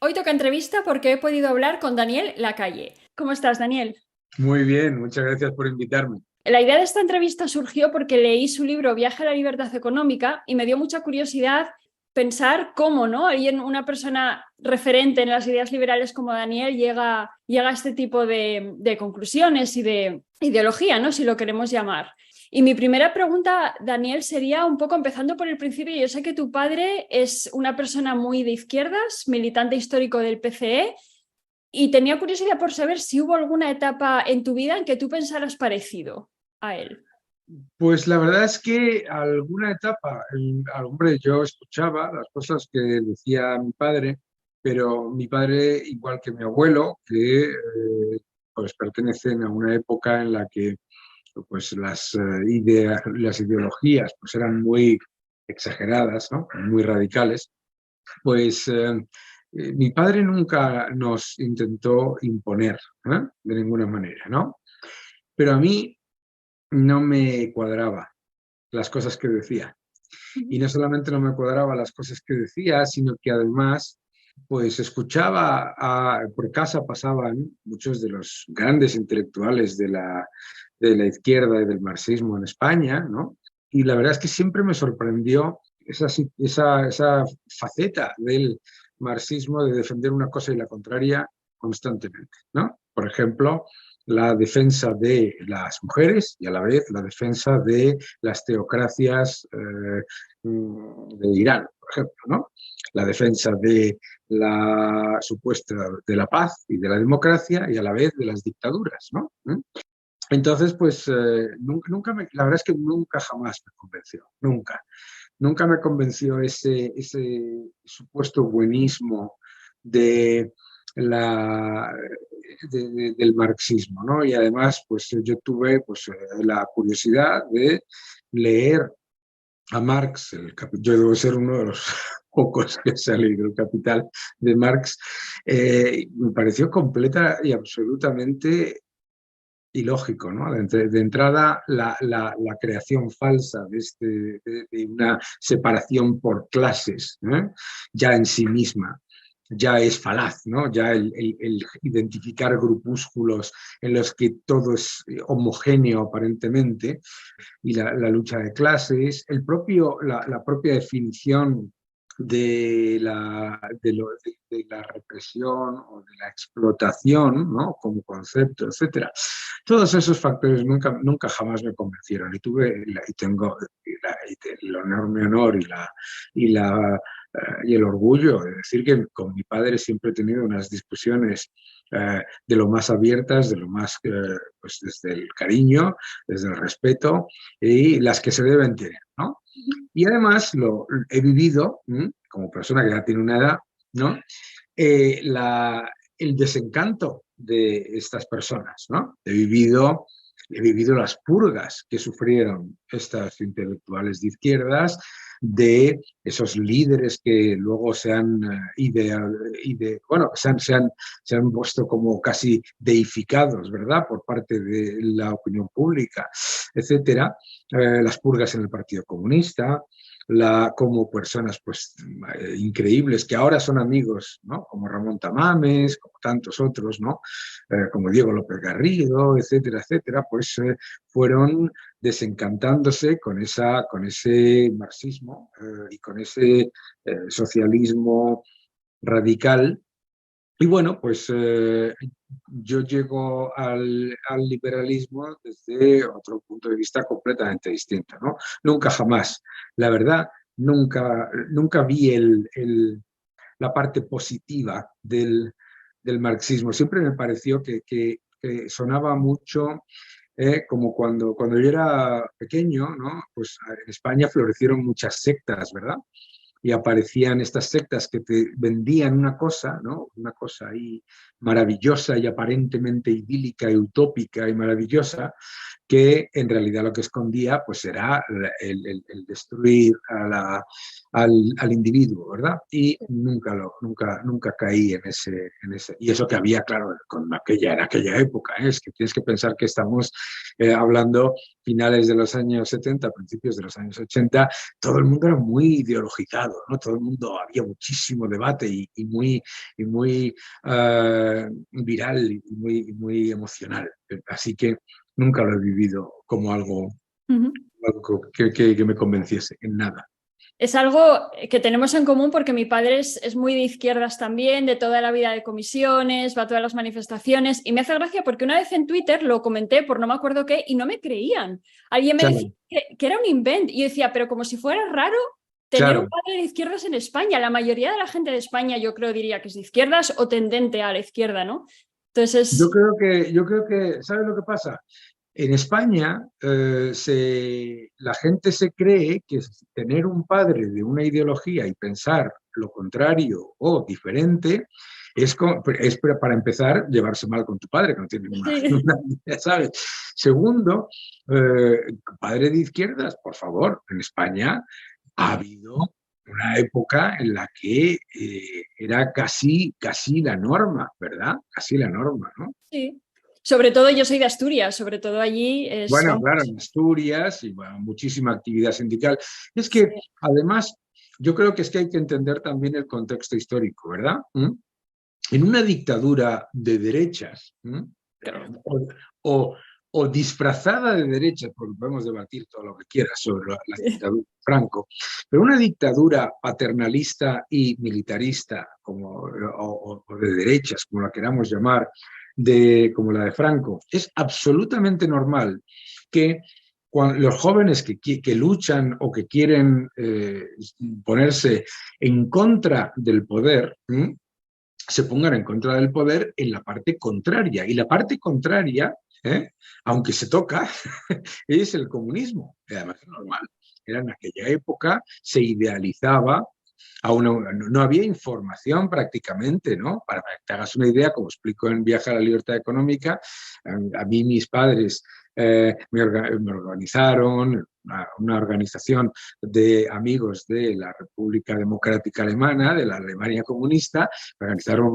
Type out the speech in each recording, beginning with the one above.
Hoy toca entrevista porque he podido hablar con Daniel Lacalle. ¿Cómo estás, Daniel? Muy bien, muchas gracias por invitarme. La idea de esta entrevista surgió porque leí su libro Viaje a la libertad económica y me dio mucha curiosidad pensar cómo, ¿no? Alguien, una persona referente en las ideas liberales como Daniel llega a este tipo de conclusiones y de ideología, ¿no? Si lo queremos llamar. Y mi primera pregunta, Daniel, sería un poco empezando por el principio. Yo sé que tu padre es una persona muy de izquierdas, militante histórico del PCE, y tenía curiosidad por saber si hubo alguna etapa en tu vida en que tú pensaras parecido a él. Pues la verdad es que alguna etapa, hombre, yo escuchaba las cosas que decía mi padre, pero mi padre, igual que mi abuelo, que pues pertenecen a una época en la que pues las ideologías pues eran muy exageradas, ¿no? Muy radicales, pues mi padre nunca nos intentó imponer, de ninguna manera, ¿no? Pero a mí no me cuadraba las cosas que decía. Y no solamente no me cuadraba las cosas que decía, sino que además, pues escuchaba, por casa pasaban muchos de los grandes intelectuales de la izquierda y del marxismo en España, ¿no? Y la verdad es que siempre me sorprendió esa faceta del marxismo de defender una cosa y la contraria constantemente, ¿no? Por ejemplo, la defensa de las mujeres y a la vez la defensa de las teocracias de Irán, por ejemplo, ¿no? La defensa de la supuesta de la paz y de la democracia y a la vez de las dictaduras, ¿no? Entonces, pues la verdad es que nunca jamás me convenció, nunca. Nunca me convenció ese supuesto buenismo de la, del marxismo, ¿no? Y además, pues yo tuve pues, la curiosidad de leer a Marx, yo debo ser uno de los pocos que se ha leído el Capital de Marx, me pareció completa y absolutamente ilógico, ¿no? De entrada, la creación falsa de una separación por clases, ¿eh? Ya en sí misma, ya es falaz, ¿no? Ya el identificar grupúsculos en los que todo es homogéneo aparentemente, y la lucha de clases, la propia definición de la represión o de la explotación, ¿no? Como concepto, etcétera. Todos esos factores nunca jamás me convencieron y tengo el enorme honor y el orgullo de decir que con mi padre siempre he tenido unas discusiones de lo más abiertas, de lo más, pues desde el cariño, desde el respeto y las que se deben tener, ¿no? Y además lo he vivido, como persona que ya tiene una edad, ¿no? El desencanto de estas personas, ¿no? He vivido las purgas que sufrieron estas intelectuales de izquierdas, de esos líderes que luego bueno, se han puesto como casi deificados, ¿verdad?, por parte de la opinión pública, etcétera. Las purgas en el Partido Comunista, como personas pues increíbles que ahora son amigos, ¿no? Como Ramón Tamames, como tantos otros, ¿no? Como Diego López Garrido, etcétera, etcétera, pues fueron desencantándose con ese marxismo y con ese socialismo radical. Y bueno, pues yo llego al liberalismo desde otro punto de vista completamente distinto, ¿no? Nunca jamás, la verdad, nunca vi la parte positiva del marxismo. Siempre me pareció que sonaba mucho como cuando yo era pequeño, ¿no? Pues en España florecieron muchas sectas, ¿verdad? Y aparecían estas sectas que te vendían una cosa, ¿no? Una cosa ahí maravillosa y aparentemente idílica y utópica y maravillosa, que en realidad lo que escondía pues era el destruir al individuo, ¿verdad? Y nunca caí en ese. Y eso que había, claro, en aquella época, ¿eh? Es que tienes que pensar que estamos hablando finales de los años 70, principios de los años 80, todo el mundo era muy ideologizado, ¿no? Todo el mundo, había muchísimo debate y muy viral y muy emocional. Así que nunca lo he vivido como algo que me convenciese en nada. Es algo que tenemos en común porque mi padre es muy de izquierdas también, de toda la vida de comisiones, va a todas las manifestaciones y me hace gracia porque una vez en Twitter lo comenté por no me acuerdo qué y no me creían. Alguien me decía Claro, que era un invent y yo decía, pero como si fuera raro tener un claro. padre de izquierdas en España. La mayoría de la gente de España yo creo diría que es de izquierdas o tendente a la izquierda, ¿no? Yo Entonces, creo que, ¿sabes lo que pasa? En España, la gente se cree que tener un padre de una ideología y pensar lo contrario o diferente es para empezar llevarse mal con tu padre, que no tiene una, sí, una idea, ¿sabes? Segundo, padre de izquierdas, por favor, en España ha habido una época en la que era casi la norma, ¿verdad? Casi la norma, ¿no? sí. Sobre todo yo soy de Asturias, sobre todo allí es, Bueno, vamos, claro, en Asturias y bueno, muchísima actividad sindical. Es sí, que además yo creo que es que hay que entender también el contexto histórico, ¿verdad? En una dictadura de derechas, claro. o, o- o disfrazada de derechas, porque podemos debatir todo lo que quieras sobre la Sí. dictadura de Franco, pero una dictadura paternalista y militarista, o de derechas, como la queramos llamar, como la de Franco, es absolutamente normal que los jóvenes que luchan o que quieren ponerse en contra del poder, se pongan en contra del poder en la parte contraria. Y la parte contraria, aunque se toca, es el comunismo. Y además es normal. Era en aquella época, se idealizaba, no había información prácticamente, ¿no? Para que te hagas una idea, como explico en Viaje a la Libertad Económica, a mí mis padres me organizaron una organización de amigos de la República Democrática Alemana, de la Alemania comunista, organizaron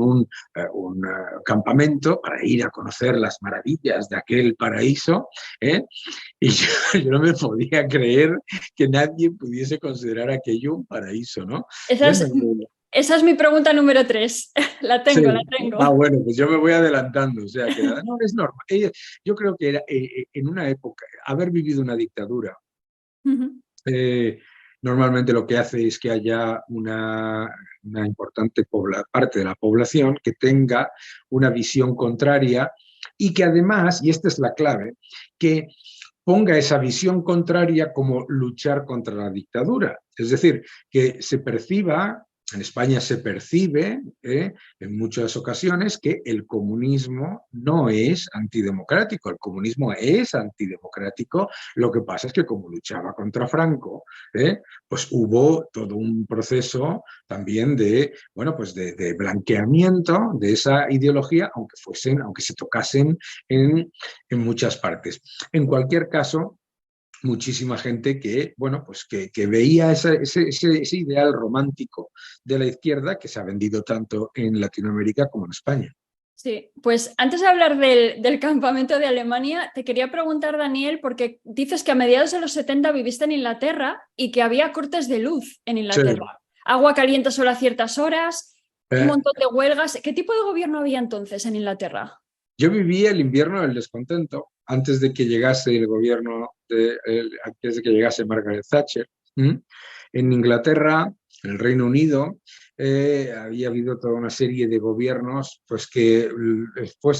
un campamento para ir a conocer las maravillas de aquel paraíso, ¿eh? Y yo no me podía creer que nadie pudiese considerar aquello un paraíso, ¿no? Esa ¿Eh? es, esa es mi pregunta número 3. La Sí. tengo, la tengo. Bueno, pues yo me voy adelantando, o sea que no es normal. Yo creo que era, en una época, haber vivido una dictadura, eh, normalmente lo que hace es que haya una importante parte de la población que tenga una visión contraria y que además, y esta es la clave, que ponga esa visión contraria como luchar contra la dictadura. Es decir, que se perciba, en España se percibe en muchas ocasiones que el comunismo no es antidemocrático, el comunismo es antidemocrático. Lo que pasa es que como luchaba contra Franco, pues hubo todo un proceso también bueno, pues de blanqueamiento de esa ideología, aunque se tocasen en muchas partes. En cualquier caso, muchísima gente que, bueno, pues que veía ese ideal romántico de la izquierda que se ha vendido tanto en Latinoamérica como en España. Sí, pues antes de hablar del campamento de Alemania, te quería preguntar, Daniel, porque dices que a mediados de los 70 viviste en Inglaterra y que había cortes de luz en Sí. Inglaterra. Agua caliente solo a ciertas horas, un Eh, montón de huelgas. ¿Qué tipo de gobierno había entonces en Inglaterra? yo viví el invierno del descontento antes de que llegase el gobierno, antes de que llegase Margaret Thatcher. En Inglaterra, en el Reino Unido, había habido toda una serie de gobiernos pues, que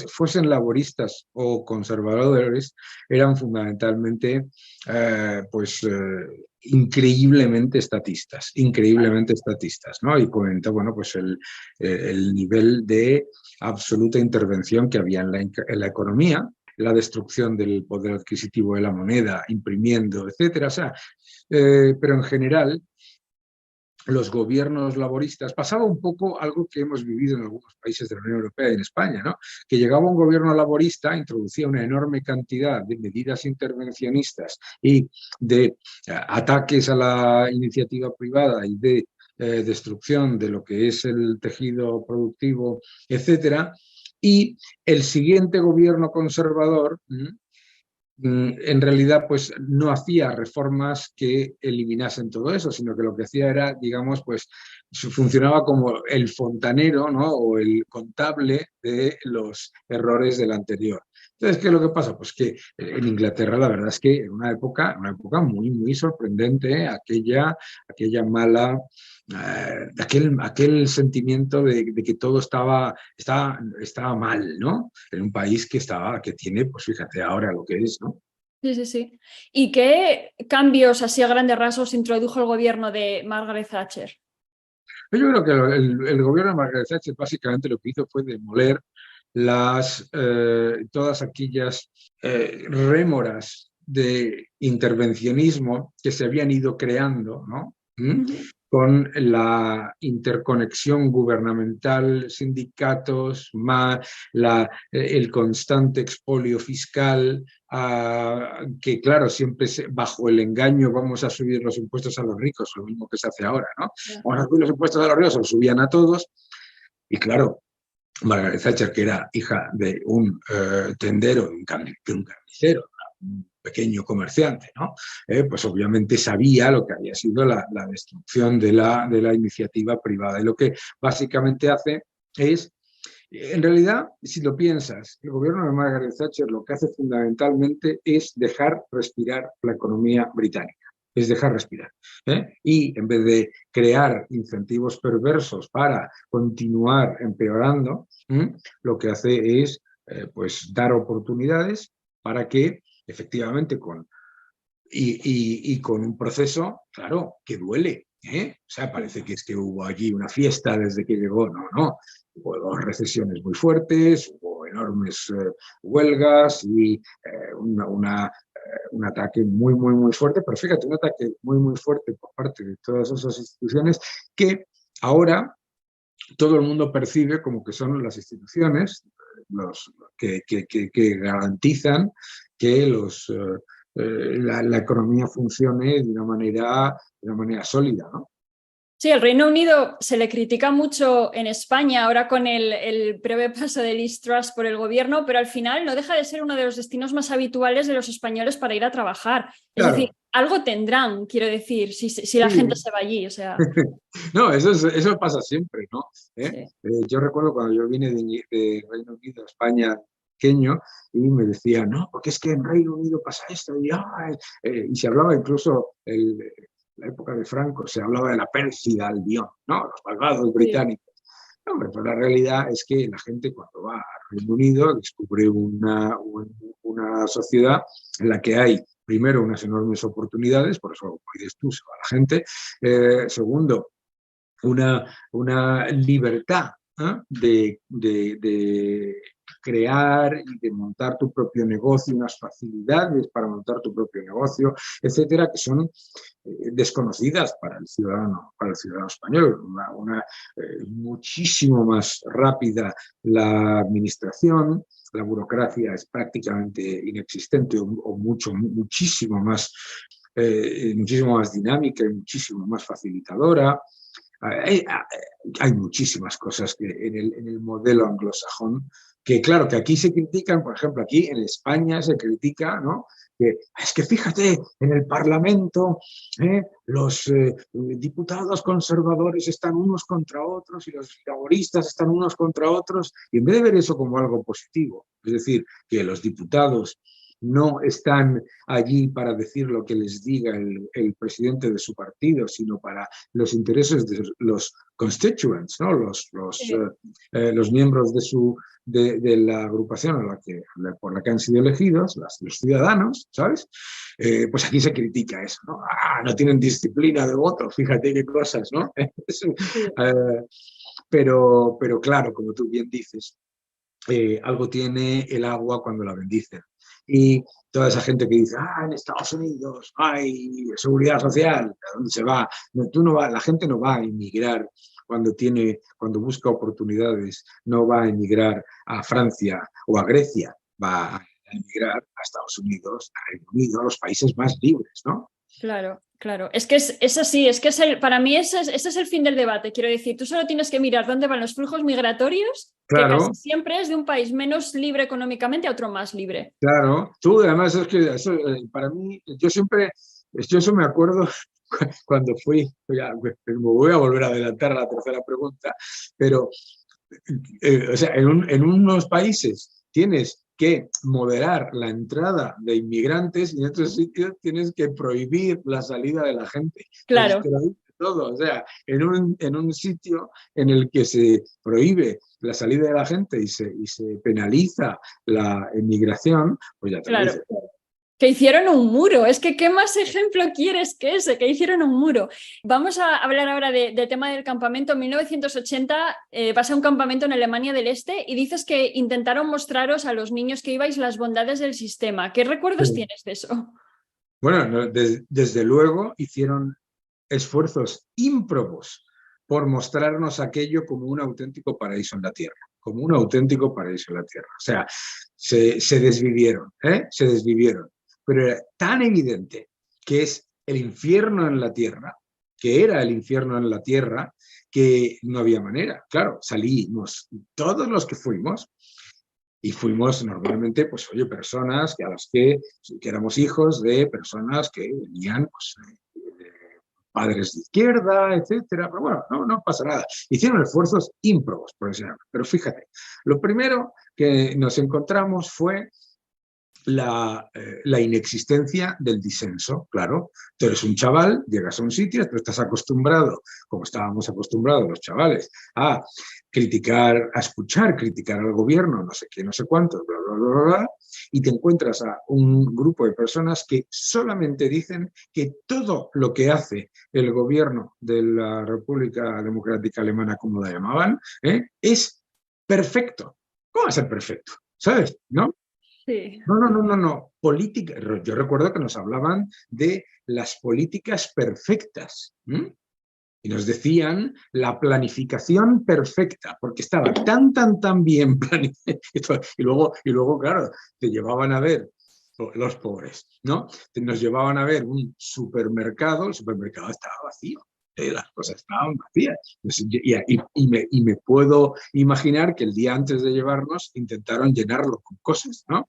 fuesen laboristas o conservadores, eran fundamentalmente increíblemente estatistas, ¿no? Y comentó, bueno, pues el nivel de absoluta intervención que había en la economía, la destrucción del poder adquisitivo de la moneda, imprimiendo, etcétera. O sea, pero en general los gobiernos laboristas, pasaba un poco algo que hemos vivido en algunos países de la Unión Europea y en España, ¿no? Que llegaba un gobierno laborista, introducía una enorme cantidad de medidas intervencionistas y de ataques a la iniciativa privada y de destrucción de lo que es el tejido productivo, etcétera, y el siguiente gobierno conservador en realidad pues no hacía reformas que eliminasen todo eso, sino que lo que hacía era, digamos, pues funcionaba como el fontanero, ¿no? O el contable de los errores del anterior. Entonces, ¿qué es lo que pasa? Pues que en Inglaterra la verdad es que en una época muy, muy sorprendente, aquella mala aquel sentimiento de que todo estaba mal, ¿no? En un país que tiene, pues fíjate ahora lo que es, ¿no? Sí, sí, sí. ¿Y qué cambios así a grandes rasgos introdujo el gobierno de Margaret Thatcher? Yo creo que el gobierno de Margaret Thatcher básicamente lo que hizo fue demoler todas aquellas rémoras de intervencionismo que se habían ido creando, ¿no? Con la interconexión gubernamental, sindicatos, el constante expolio fiscal, que claro, siempre bajo el engaño vamos a subir los impuestos a los ricos, lo mismo que se hace ahora, ¿no? Vamos a subir los impuestos a los ricos, los subían a todos, y claro, Margaret Thatcher, que era hija de un tendero, de un carnicero, un pequeño comerciante, ¿no? Pues obviamente sabía lo que había sido la destrucción de la iniciativa privada. Y lo que básicamente hace es, en realidad, si lo piensas, el gobierno de Margaret Thatcher lo que hace fundamentalmente es dejar respirar la economía británica. Es dejar respirar. Y en vez de crear incentivos perversos para continuar empeorando, lo que hace es pues dar oportunidades para que efectivamente con un proceso, claro, que duele. O sea, parece que es que hubo allí una fiesta desde que llegó. No, no. Hubo dos recesiones muy fuertes, hubo enormes huelgas y un ataque muy, muy, muy fuerte. Pero fíjate, un ataque muy, muy fuerte por parte de todas esas instituciones que ahora todo el mundo percibe como que son las instituciones que garantizan que la economía funcione de una manera sólida, ¿no? Sí, el Reino Unido se le critica mucho en España ahora con el breve paso de Liz Truss por el gobierno, pero al final no deja de ser uno de los destinos más habituales de los españoles para ir a trabajar. Es Claro. decir, algo tendrán, quiero decir, si la Sí. gente se va allí. O sea. No, eso pasa siempre, ¿no? Sí. Yo recuerdo cuando yo vine de Reino Unido a España pequeño y me decían, no, porque es que en Reino Unido pasa esto y se hablaba incluso la época de Franco, se hablaba de la pérfida Albión, ¿no? Los malvados británicos. No, hombre, pues la realidad es que la gente cuando va a Reino Unido descubre una sociedad en la que hay, primero, unas enormes oportunidades, por eso, como dices tú, se va la gente. Segundo, una libertad de crear y de montar tu propio negocio, unas facilidades para montar tu propio negocio, etcétera, que son desconocidas para el ciudadano español. Muchísimo más rápida la administración, la burocracia es prácticamente inexistente o muchísimo más dinámica y muchísimo más facilitadora. Hay muchísimas cosas que en el modelo anglosajón que claro, que aquí se critican, por ejemplo, aquí en España se critica, ¿no? Que es que fíjate, en el Parlamento los diputados conservadores están unos contra otros y los laboristas están unos contra otros, y en vez de ver eso como algo positivo, es decir, que los diputados no están allí para decir lo que les diga el presidente de su partido, sino para los intereses de los constituents, ¿no? Los miembros de la agrupación por la que han sido elegidos, los ciudadanos, ¿sabes? Pues aquí se critica eso, ¿no? No tienen disciplina de voto, fíjate qué cosas, ¿no? Pero claro, como tú bien dices, algo tiene el agua cuando la bendicen. Y toda esa gente que dice, en Estados Unidos hay seguridad social, ¿a dónde se va? No, tú no vas, la gente no va a emigrar cuando busca oportunidades, no va a emigrar a Francia o a Grecia, va a emigrar a Estados Unidos, a Reino Unido, a los países más libres, ¿no? Claro, claro. Es que es así, es que para mí ese es el fin del debate. Quiero decir, tú solo tienes que mirar dónde van los flujos migratorios, que Claro, casi siempre es de un país menos libre económicamente a otro más libre. claro. Tú, además, es que eso, para mí, yo eso me acuerdo cuando fui, ya, me voy a volver a adelantar a la tercera pregunta, pero o sea, en unos países tienes que moderar la entrada de inmigrantes y en otros sitios tienes que prohibir la salida de la gente. Entonces, Claro. te lo dice todo. O sea, en un sitio en el que se prohíbe la salida de la gente y se penaliza la inmigración, pues ya te lo Claro. dice. Que hicieron un muro. Es que, ¿qué más ejemplo quieres que ese? Que hicieron un muro. Vamos a hablar ahora del tema del campamento. En 1980 vas a un campamento en Alemania del Este y dices que intentaron mostraros a los niños que ibais las bondades del sistema. ¿Qué recuerdos Sí. tienes de eso? Bueno, no, desde luego hicieron esfuerzos ímprobos por mostrarnos aquello como un auténtico paraíso en la tierra, como un auténtico paraíso en la tierra. O sea, se desvivieron, ¿eh? Se desvivieron. Pero era tan evidente que es el infierno en la tierra, que era el infierno en la tierra, que no había manera. Claro, salimos todos los que fuimos y fuimos normalmente, pues, oye, personas a las que éramos hijos de personas que venían, pues, de padres de izquierda, etcétera, pero bueno, no pasa nada. Hicieron esfuerzos ímprobos, por ejemplo. Pero fíjate, lo primero que nos encontramos fue la inexistencia del disenso, claro. Tú eres un chaval, llegas a un sitio, tú estás acostumbrado, como estábamos acostumbrados los chavales, a criticar, a escuchar, criticar al gobierno, no sé qué, no sé cuánto, bla, bla, bla, bla, y te encuentras a un grupo de personas que solamente dicen que todo lo que hace el gobierno de la República Democrática Alemana, como la llamaban, es perfecto. ¿Cómo va a ser perfecto? ¿Sabes? ¿No? Sí. No. Política. Yo recuerdo que nos hablaban de las políticas perfectas. ¿M? Y nos decían la planificación perfecta, porque estaba tan bien planificado. Y luego, claro, te llevaban a ver los pobres, ¿no? Nos llevaban a ver un supermercado, el supermercado estaba vacío. Las cosas estaban vacías. Y me puedo imaginar que el día antes de llevarnos intentaron llenarlo con cosas, ¿no?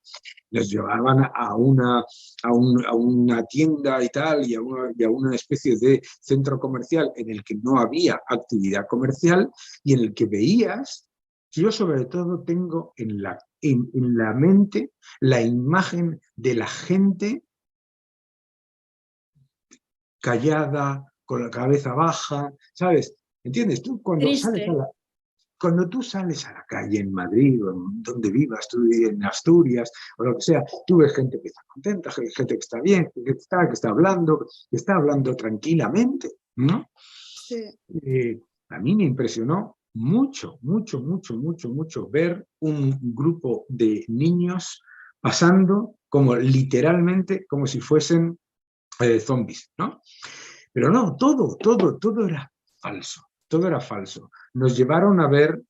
Les llevaban a una tienda y tal, y a una especie de centro comercial en el que no había actividad comercial y en el que veías, yo sobre todo tengo en la mente la imagen de la gente callada, con la cabeza baja, ¿sabes? ¿Entiendes? Tú Triste. cuando tú sales a la calle en Madrid o en donde vivas, tú en Asturias o lo que sea, tú ves gente que está contenta, gente que está bien, que está hablando tranquilamente, ¿no? Sí. A mí me impresionó mucho ver un grupo de niños pasando como literalmente como si fuesen zombies, ¿no? Pero no, todo era falso, todo era falso. Nos llevaron a ver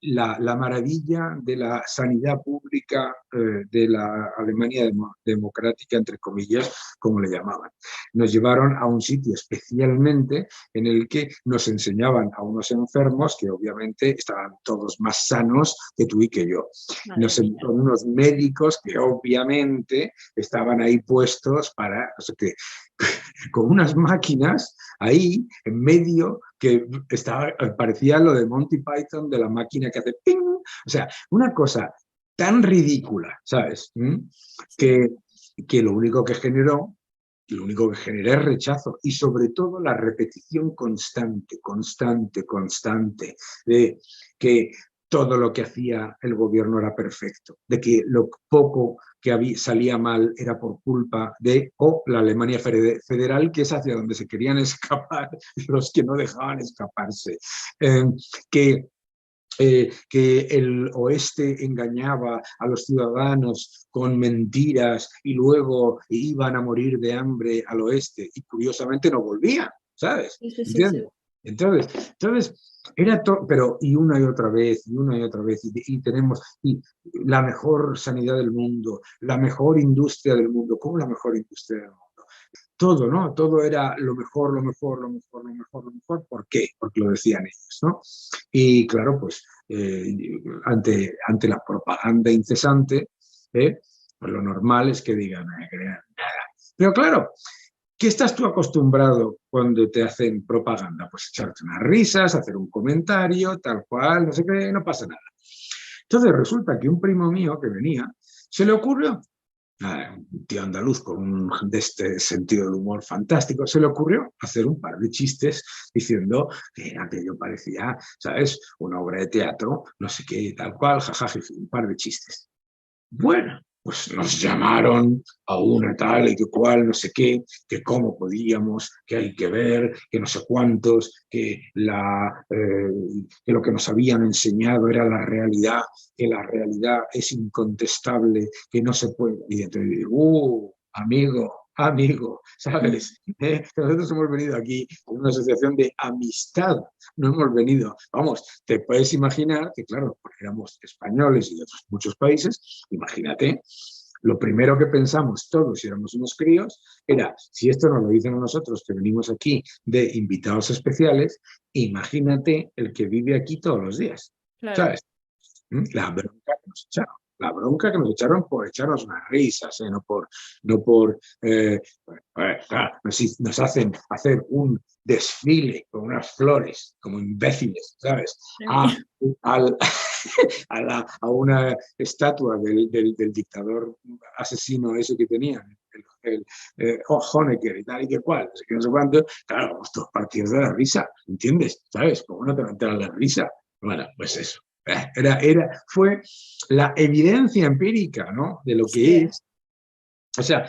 la maravilla de la sanidad pública de la Alemania democrática, entre comillas, como le llamaban. Nos llevaron a un sitio especialmente en el que nos enseñaban a unos enfermos que obviamente estaban todos más sanos que tú y que yo. Madre mía. Con unos médicos que obviamente estaban ahí puestos para, o sea, que con unas máquinas ahí en medio que parecía lo de Monty Python de la máquina que hace ping, o sea, una cosa tan ridícula, ¿sabes? Sí. Que, que lo único que genera es rechazo y sobre todo la repetición constante de que todo lo que hacía el gobierno era perfecto, de que lo poco que salía mal era por culpa de la Alemania federal, que es hacia donde se querían escapar los que no dejaban escaparse. Que que el oeste engañaba a los ciudadanos con mentiras y luego iban a morir de hambre al oeste y curiosamente no volvían, ¿sabes? Sí, sí, sí, sí. ¿Entiendes? Entonces era todo, pero y una y otra vez, y una y otra vez, y tenemos la mejor sanidad del mundo, la mejor industria del mundo. ¿Cómo la mejor industria del mundo? Todo, ¿no? Todo era lo mejor, lo mejor, lo mejor, lo mejor, lo mejor. ¿Por qué? Porque lo decían ellos, ¿no? Y claro, pues ante la propaganda incesante, pues lo normal es que digan, que nada. Pero claro, ¿qué estás tú acostumbrado cuando te hacen propaganda? Pues echarte unas risas, hacer un comentario, tal cual, no sé qué, no pasa nada. Entonces resulta que un primo mío que venía, se le ocurrió, un tío andaluz con de este sentido del humor fantástico, se le ocurrió hacer un par de chistes diciendo que aquello parecía, ¿sabes?, una obra de teatro, no sé qué, tal cual, jajaja, un par de chistes. Bueno, pues nos llamaron a una tal y que cual, no sé qué, que cómo podíamos, que hay que ver, que no sé cuántos, que lo que nos habían enseñado era la realidad, que la realidad es incontestable, que no se puede. Y entonces digo, amigo, ¿sabes? Nosotros hemos venido aquí con una asociación de amistad, no hemos venido, vamos, te puedes imaginar que, claro, porque éramos españoles y de otros muchos países, imagínate, lo primero que pensamos todos, si éramos unos críos, era, si esto nos lo dicen a nosotros, que venimos aquí de invitados especiales, imagínate el que vive aquí todos los días, Claro. ¿sabes? La bronca que nos echaron. La bronca que nos echaron por echarnos unas risas, claro, nos hacen hacer un desfile con unas flores, como imbéciles, ¿sabes? A, al, a una estatua del dictador asesino ese que tenían, Honecker y tal y que cual, no sé qué, no sé cuánto, claro, vamos todos partidos de la risa, ¿entiendes? ¿Sabes? ¿Cómo no te va a entrar la risa? Bueno, pues eso. Fue la evidencia empírica, ¿no?, de lo que Sí. es. O sea,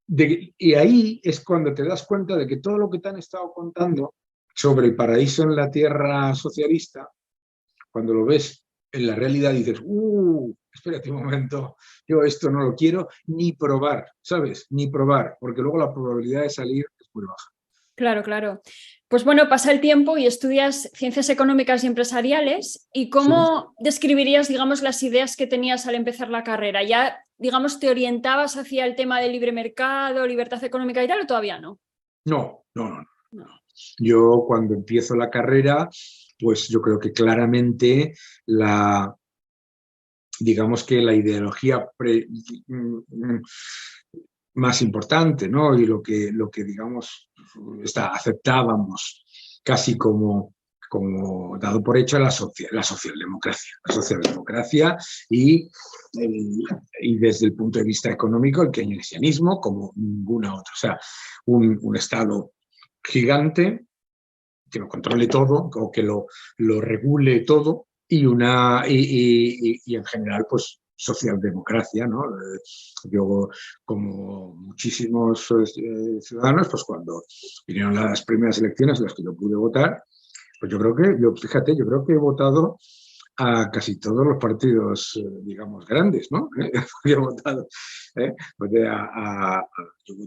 y ahí es cuando te das cuenta de que todo lo que te han estado contando sobre el paraíso en la tierra socialista, cuando lo ves en la realidad dices, espérate un momento, yo esto no lo quiero ni probar, ¿sabes? Ni probar, porque luego la probabilidad de salir es muy baja. Claro, claro. Pues bueno, pasa el tiempo y estudias ciencias económicas y empresariales. ¿Y Sí. cómo describirías, digamos, las ideas que tenías al empezar la carrera? ¿Ya, digamos, te orientabas hacia el tema del libre mercado, libertad económica y tal, o todavía no? No, no, no, no. No. Yo cuando empiezo la carrera, pues yo creo que claramente digamos que la ideología más importante, ¿no? Y lo que digamos, aceptábamos casi como dado por hecho la socialdemocracia. La socialdemocracia y, y desde el punto de vista económico el keynesianismo como ninguna otra. O sea, un Estado gigante que lo controle todo o que lo regule todo y en general pues socialdemocracia, ¿no? Yo, como muchísimos ciudadanos, pues cuando vinieron las primeras elecciones en las que yo pude votar, pues fíjate, yo creo que he votado a casi todos los partidos, digamos, grandes, ¿no? He votado, yo voté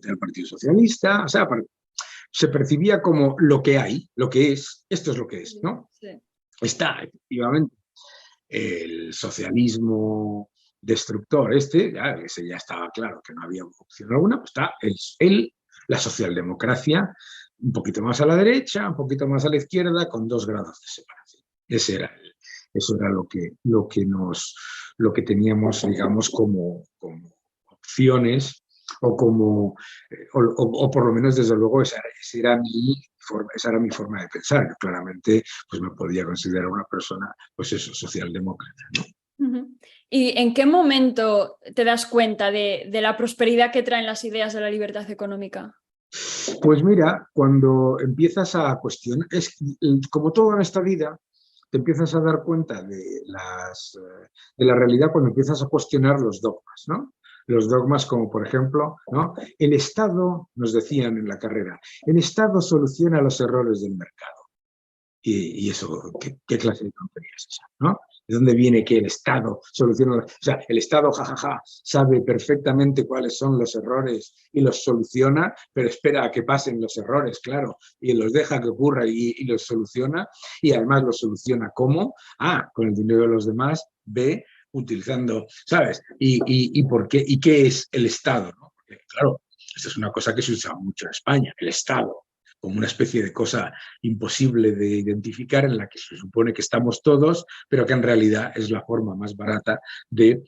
al Partido Socialista, o sea, se percibía como lo que hay, lo que es, esto es lo que es, ¿no? Sí. Está, efectivamente, el socialismo destructor ese ya estaba claro que no había opción alguna, pues está la socialdemocracia un poquito más a la derecha, un poquito más a la izquierda, con 2 grados de separación. Eso era lo que teníamos, digamos, como opciones o por lo menos, desde luego, esa era mi forma de pensar. Yo claramente pues me podía considerar una persona, pues eso, socialdemócrata, ¿no? Uh-huh. ¿Y en qué momento te das cuenta de la prosperidad que traen las ideas de la libertad económica? Pues mira, cuando empiezas a cuestionar, como todo en esta vida, te empiezas a dar cuenta de la realidad cuando empiezas a cuestionar los dogmas, ¿no? Los dogmas como, por ejemplo, ¿no?, el Estado, nos decían en la carrera, el Estado soluciona los errores del mercado. Y eso, ¿qué clase de tontería es esa? ¿No? ¿De dónde viene que el Estado soluciona? O sea, el Estado, jajaja, sabe perfectamente cuáles son los errores y los soluciona, pero espera a que pasen los errores, claro, y los deja que ocurra y los soluciona, y además los soluciona ¿cómo? Con el dinero de los demás, B, utilizando, ¿sabes? ¿Y por qué? ¿Y qué es el Estado? ¿No? Porque, claro, esto es una cosa que se usa mucho en España, el Estado, como una especie de cosa imposible de identificar en la que se supone que estamos todos, pero que en realidad es la forma más barata de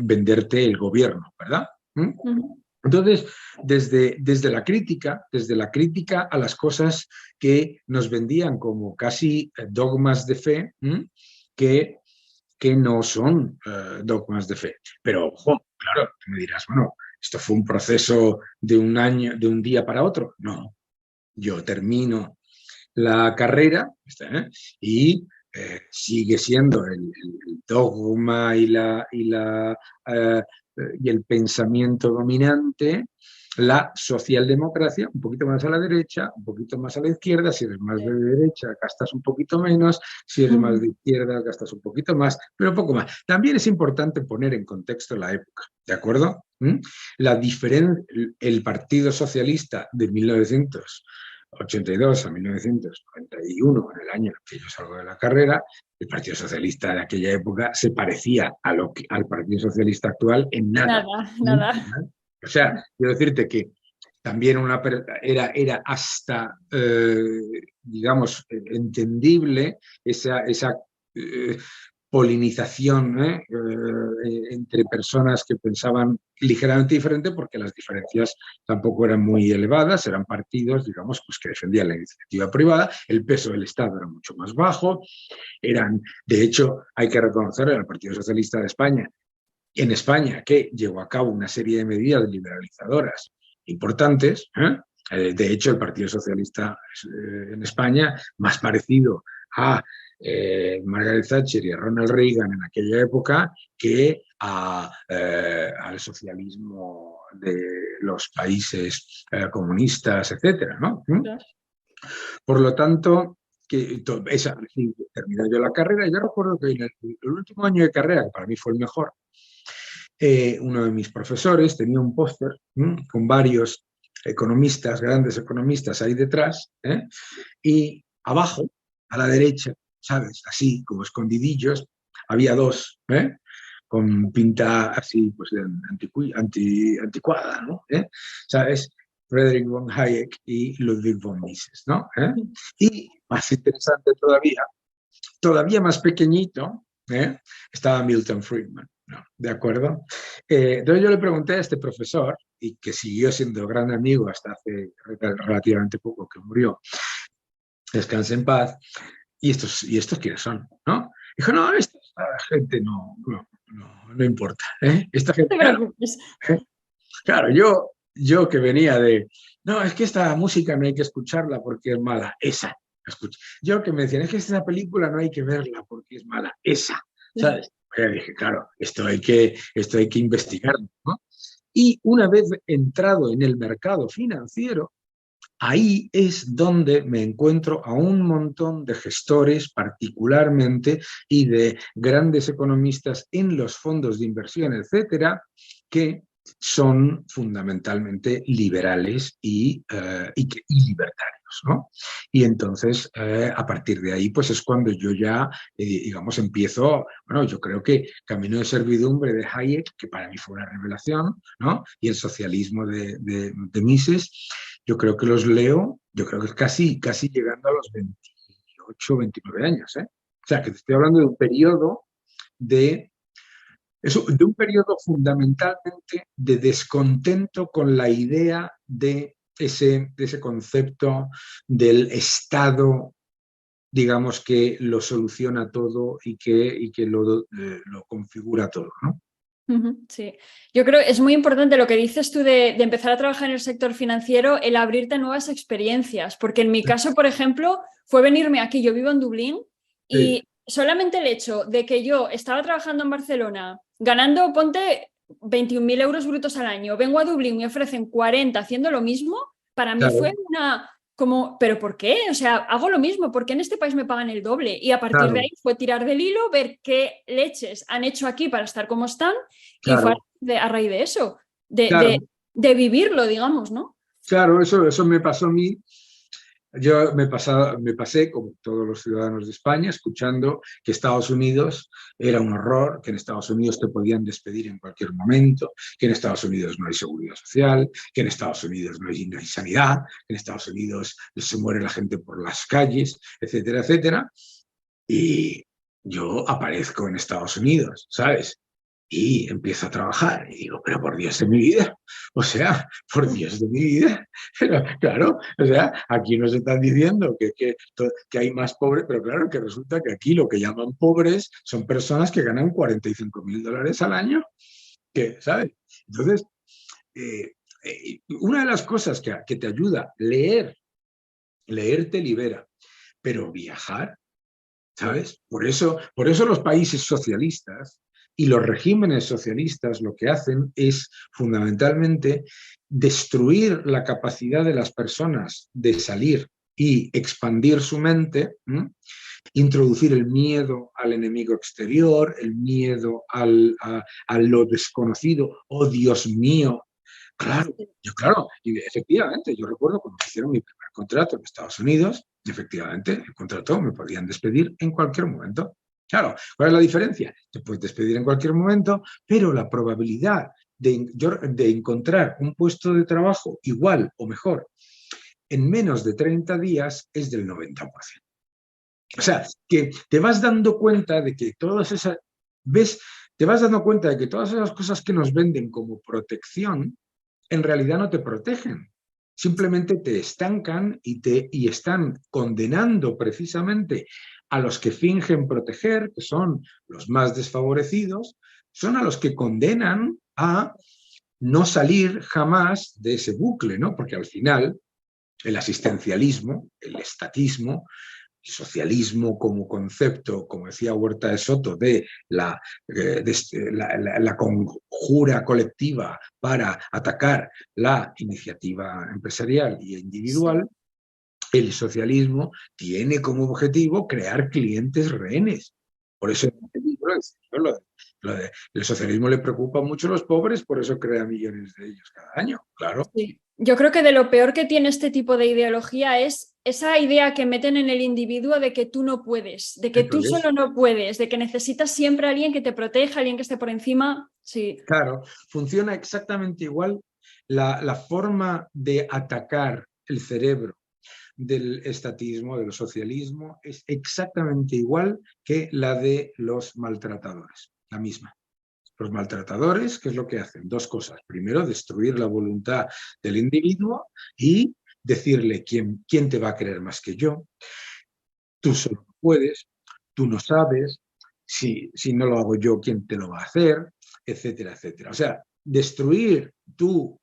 venderte el gobierno, ¿verdad? Entonces, desde la crítica a las cosas que nos vendían como casi dogmas de fe, que no son dogmas de fe. Pero, ojo, claro, tú me dirás, bueno, ¿esto fue un proceso de un año, de un día para otro? No, yo termino la carrera y sigue siendo el dogma y el pensamiento dominante la socialdemocracia, un poquito más a la derecha, un poquito más a la izquierda. Si eres más de derecha, gastas un poquito menos; si eres más de izquierda, gastas un poquito más, pero poco más. También es importante poner en contexto la época, ¿de acuerdo? La diferencia, el Partido Socialista de 1982 a 1991, en el año en que yo salgo de la carrera, el Partido Socialista de aquella época se parecía al Partido Socialista actual en nada. Nada. O sea, quiero decirte que también era hasta, digamos, entendible esa polinización entre personas que pensaban ligeramente diferente, porque las diferencias tampoco eran muy elevadas, eran partidos, digamos, pues que defendían la iniciativa privada, el peso del Estado era mucho más bajo, de hecho, hay que reconocer al Partido Socialista de España, en España, que llevó a cabo una serie de medidas liberalizadoras importantes. De hecho, el Partido Socialista en España, más parecido a Margaret Thatcher y a Ronald Reagan en aquella época que al socialismo de los países comunistas, etcétera, ¿no? Por lo tanto, terminé yo la carrera. Yo recuerdo que en el último año de carrera, que para mí fue el mejor, uno de mis profesores tenía un póster con varios economistas, grandes economistas ahí detrás, y abajo, a la derecha, ¿sabes? Así, como escondidillos, había dos, con pinta así, pues anticuada, ¿no? ¿Sabes? Friedrich von Hayek y Ludwig von Mises, ¿no? Y más interesante todavía más pequeñito, estaba Milton Friedman, ¿no? ¿De acuerdo? Entonces yo le pregunté a este profesor, y que siguió siendo gran amigo hasta hace relativamente poco que murió, descanse en paz, ¿y estos quiénes son? ¿No? Dijo, no, esta gente no importa. Esta gente, claro, yo que venía de, no, es que esta música no hay que escucharla porque es mala, esa. Escucha. Yo que me decían, es que esta película no hay que verla porque es mala, esa, ¿sabes? Yo dije, claro, esto hay que investigarlo, ¿no? Y una vez entrado en el mercado financiero, ahí es donde me encuentro a un montón de gestores particularmente y de grandes economistas en los fondos de inversión, etcétera, que son fundamentalmente liberales y libertarios, ¿no? Y entonces, a partir de ahí, pues es cuando yo ya, digamos, empiezo, bueno, yo creo que Camino de Servidumbre de Hayek, que para mí fue una revelación, ¿no? Y el socialismo de Mises, yo creo que los leo, yo creo que casi llegando a los 28, 29 años, ¿eh? O sea, que te estoy hablando de un periodo de un periodo fundamentalmente de descontento con la idea de ese concepto del Estado, digamos, que lo soluciona todo y que lo configura todo, ¿no? Sí, yo creo que es muy importante lo que dices tú de empezar a trabajar en el sector financiero, el abrirte a nuevas experiencias, porque en mi caso, por ejemplo, fue venirme aquí, yo vivo en Dublín, y solamente el hecho de que yo estaba trabajando en Barcelona, ganando, ponte, 21.000 euros brutos al año, vengo a Dublín y me ofrecen 40 haciendo lo mismo, para mí fue como, ¿pero por qué? O sea, hago lo mismo, ¿por qué en este país me pagan el doble? Y a partir de Claro, ahí fue tirar del hilo, ver qué leches han hecho aquí para estar como están, y fue claro, a raíz de eso, de, claro, de, de vivirlo, digamos, ¿no? claro, eso me pasó a mí. Yo me pasé, como todos los ciudadanos de España, escuchando que Estados Unidos era un horror, que en Estados Unidos te podían despedir en cualquier momento, que en Estados Unidos no hay seguridad social, que en Estados Unidos no hay sanidad, que en Estados Unidos se muere la gente por las calles, etcétera, etcétera. Y yo aparezco en Estados Unidos, ¿sabes? Y empiezo a trabajar y digo, pero por Dios de mi vida, o sea, por Dios de mi vida, pero claro, o sea, aquí nos están diciendo que hay más pobres, pero claro que resulta que aquí lo que llaman pobres son personas que ganan $45.000 al año, que, ¿sabes? Entonces, una de las cosas que te ayuda, leer te libera, pero viajar, ¿sabes? Por eso los países socialistas y los regímenes socialistas lo que hacen es fundamentalmente destruir la capacidad de las personas de salir y expandir su mente, ¿m? Introducir el miedo al enemigo exterior, el miedo a lo desconocido. Oh, Dios mío. Claro, y efectivamente, yo recuerdo cuando me hicieron mi primer contrato en Estados Unidos, efectivamente, el contrato me podían despedir en cualquier momento. Claro, ¿cuál es la diferencia? Te puedes despedir en cualquier momento, pero la probabilidad de encontrar un puesto de trabajo igual o mejor en menos de 30 días es del 90%. O sea, que te vas dando cuenta de que todas esas, ves, te vas dando cuenta de que todas esas cosas que nos venden como protección, en realidad no te protegen. Simplemente te estancan y están condenando precisamente a los que fingen proteger, que son los más desfavorecidos, son a los que condenan a no salir jamás de ese bucle, ¿no? Porque al final el asistencialismo, el estatismo, el socialismo como concepto, como decía Huerta de Soto, de la conjura colectiva para atacar la iniciativa empresarial y individual, el socialismo tiene como objetivo crear clientes rehenes. Por eso en este libro, el socialismo le preocupa mucho a los pobres, por eso crea millones de ellos cada año, claro. Sí. Yo creo que de lo peor que tiene este tipo de ideología es esa idea que meten en el individuo de que tú no puedes, de que Eso tú es. solo no puedes, de que necesitas siempre a alguien que te proteja, alguien que esté por encima. Sí, Claro, funciona exactamente igual la forma de atacar el cerebro del estatismo, del socialismo, es exactamente igual que la de los maltratadores, la misma. Los maltratadores, ¿qué es lo que hacen? Dos cosas. Primero, destruir la voluntad del individuo y decirle quién te va a querer más que yo, tú solo no puedes, tú no sabes, si no lo hago yo, ¿quién te lo va a hacer? Etcétera, etcétera. O sea, destruir tu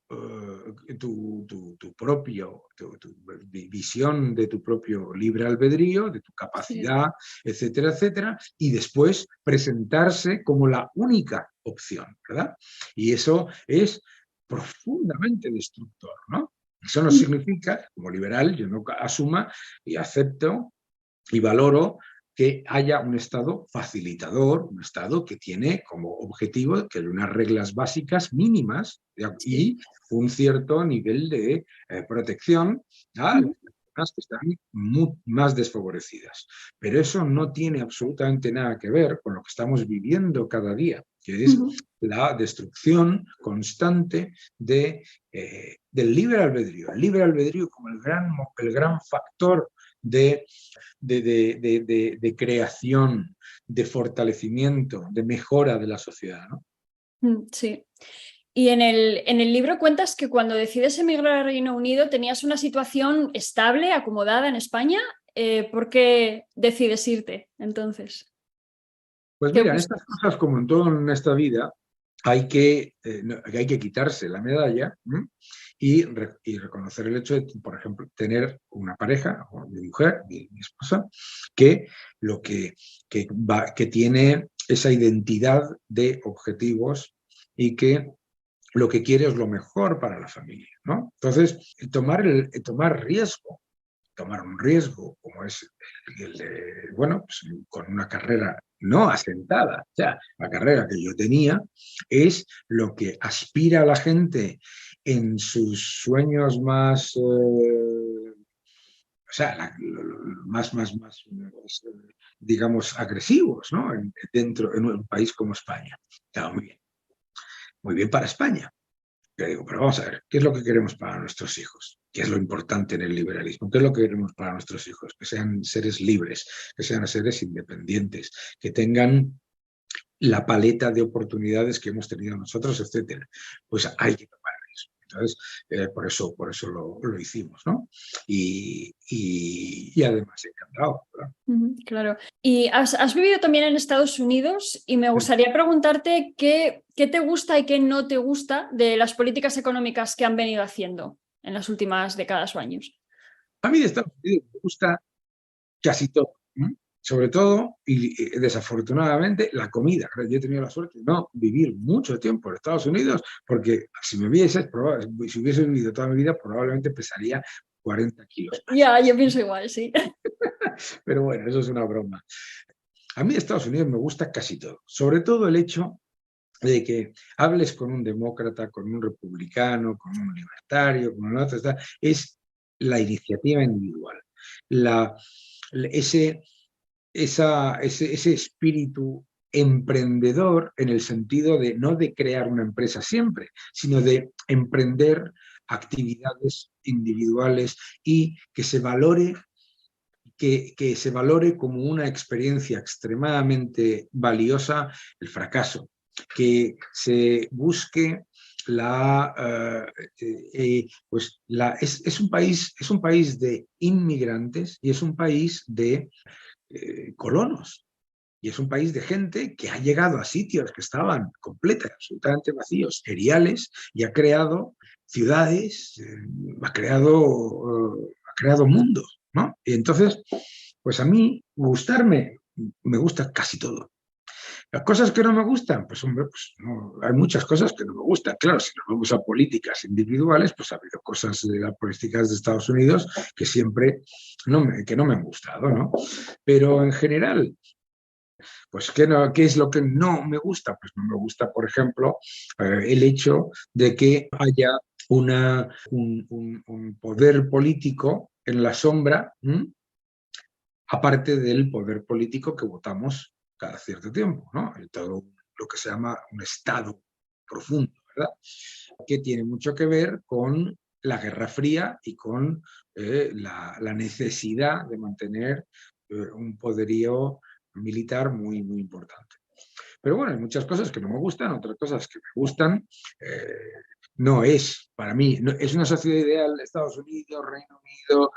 propio, tu visión de tu propio libre albedrío, de tu sí. capacidad, etcétera, etcétera, y después presentarse como la única opción, ¿verdad? Y eso es profundamente destructor, ¿no? Eso no significa, como liberal, yo no asuma y acepto y valoro que haya un Estado facilitador, un Estado que tiene como objetivo que haya unas reglas básicas mínimas y Sí. un cierto nivel de protección a las personas que están más desfavorecidas. Pero eso no tiene absolutamente nada que ver con lo que estamos viviendo cada día, que es la destrucción constante del libre albedrío. El libre albedrío como el gran factor de creación, de fortalecimiento, de mejora de la sociedad, ¿no? Sí. Y en el libro cuentas que cuando decides emigrar al Reino Unido tenías una situación estable, acomodada en España. ¿Por qué decides irte entonces? Pues ¿Qué mira, en estas buscas? cosas, como en todo en esta vida, hay que quitarse la medalla, ¿m? Y reconocer el hecho de, por ejemplo, tener una pareja, o mi mujer, mi esposa, que, que tiene esa identidad de objetivos y que lo que quiere es lo mejor para la familia, ¿no? Entonces, tomar riesgo tomar un riesgo, como es el de, bueno, pues con una carrera no asentada. O sea, la carrera que yo tenía es lo que aspira a la gente en sus sueños más, o sea, más, digamos, agresivos, ¿no? Dentro, en un país como España. Estaba muy bien para España. Yo digo, pero vamos a ver, ¿qué es lo que queremos para nuestros hijos? ¿Qué es lo importante en el liberalismo? ¿Qué es lo que queremos para nuestros hijos? Que sean seres libres, que sean seres independientes, que tengan la paleta de oportunidades que hemos tenido nosotros, etcétera. Pues hay que tomar eso. Entonces, por eso lo hicimos, ¿no? Y además encantado, ¿verdad? Claro. Y has vivido también en Estados Unidos y me gustaría preguntarte qué te gusta y qué no te gusta de las políticas económicas que han venido haciendo en las últimas décadas o años. A mí de Estados Unidos me gusta casi todo, ¿no? Sobre todo, y desafortunadamente, la comida. Yo he tenido la suerte de no vivir mucho tiempo en Estados Unidos, porque si si hubiese vivido toda mi vida, probablemente pesaría 40 kilos más. Ya, yo pienso igual, sí. Pero bueno, eso es una broma. A mí de Estados Unidos me gusta casi todo, sobre todo el hecho de que hables con un demócrata, con un republicano, con un libertario, con un otro, es la iniciativa individual, ese ese espíritu emprendedor en el sentido de no de crear una empresa siempre, sino de emprender actividades individuales y que se valore, que se valore como una experiencia extremadamente valiosa el fracaso, que se busque es un país de inmigrantes y es un país de colonos. Y es un país de gente que ha llegado a sitios que estaban completamente, absolutamente vacíos, eriales, y ha creado ciudades, ha creado mundos, ¿no? Y entonces, pues a mí me gusta casi todo. Las cosas que no me gustan, pues hombre, pues no, hay muchas cosas que no me gustan. Claro, si nos vamos a políticas individuales, pues ha habido cosas de las políticas de Estados Unidos que siempre que no me han gustado, ¿no? Pero en general, pues ¿qué es lo que no me gusta? Pues no me gusta, por ejemplo, el hecho de que haya un poder político en la sombra, aparte del poder político que votamos cada cierto tiempo, ¿no? Y todo lo que se llama un Estado profundo, ¿verdad? Que tiene mucho que ver con la Guerra Fría y con la necesidad de mantener un poderío militar muy importante. Pero bueno, hay muchas cosas que no me gustan, otras cosas que me gustan. No es, para mí, no, es una sociedad ideal Estados Unidos, Reino Unido,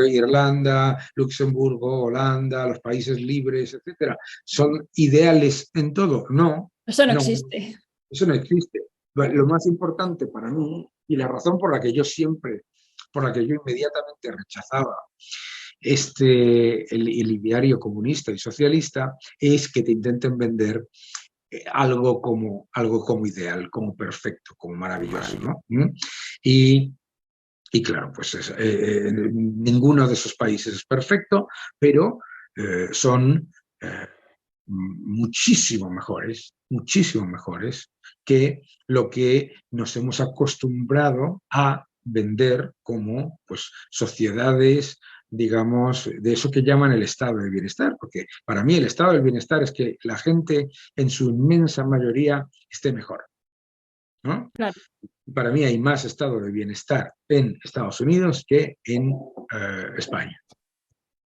Irlanda, Luxemburgo, Holanda, los países libres, etcétera. ¿Son ideales en todo? No. Eso no No, existe. eso no existe. Lo más importante para mí, y la razón por la que yo inmediatamente rechazaba el ideario comunista y socialista, es que te intenten vender algo como ideal, como perfecto, como maravilloso, ¿no? Y claro, pues ninguno de esos países es perfecto, pero son muchísimo mejores que lo que nos hemos acostumbrado a vender como pues, sociedades, digamos, de eso que llaman el estado del bienestar, porque para mí el estado del bienestar es que la gente en su inmensa mayoría esté mejor, ¿no? Claro. Para mí hay más estado de bienestar en Estados Unidos que en España.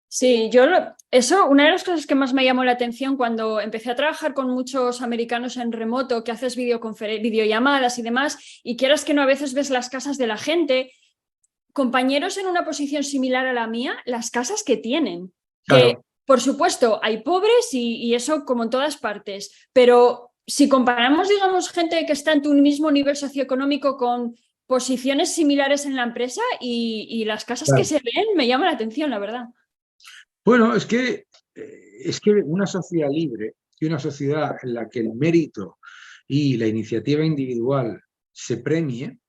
Sí, una de las cosas que más me llamó la atención cuando empecé a trabajar con muchos americanos en remoto, que haces videollamadas y demás, y quieras que no, a veces ves las casas de la gente, compañeros en una posición similar a la mía, las casas que tienen. Claro. Que, por supuesto, hay pobres y eso como en todas partes, pero si comparamos, digamos, gente que está en tu mismo nivel socioeconómico con posiciones similares en la empresa y las casas Claro. que se ven, me llama la atención, la verdad. Bueno, es que una sociedad libre y una sociedad en la que el mérito y la iniciativa individual se premie,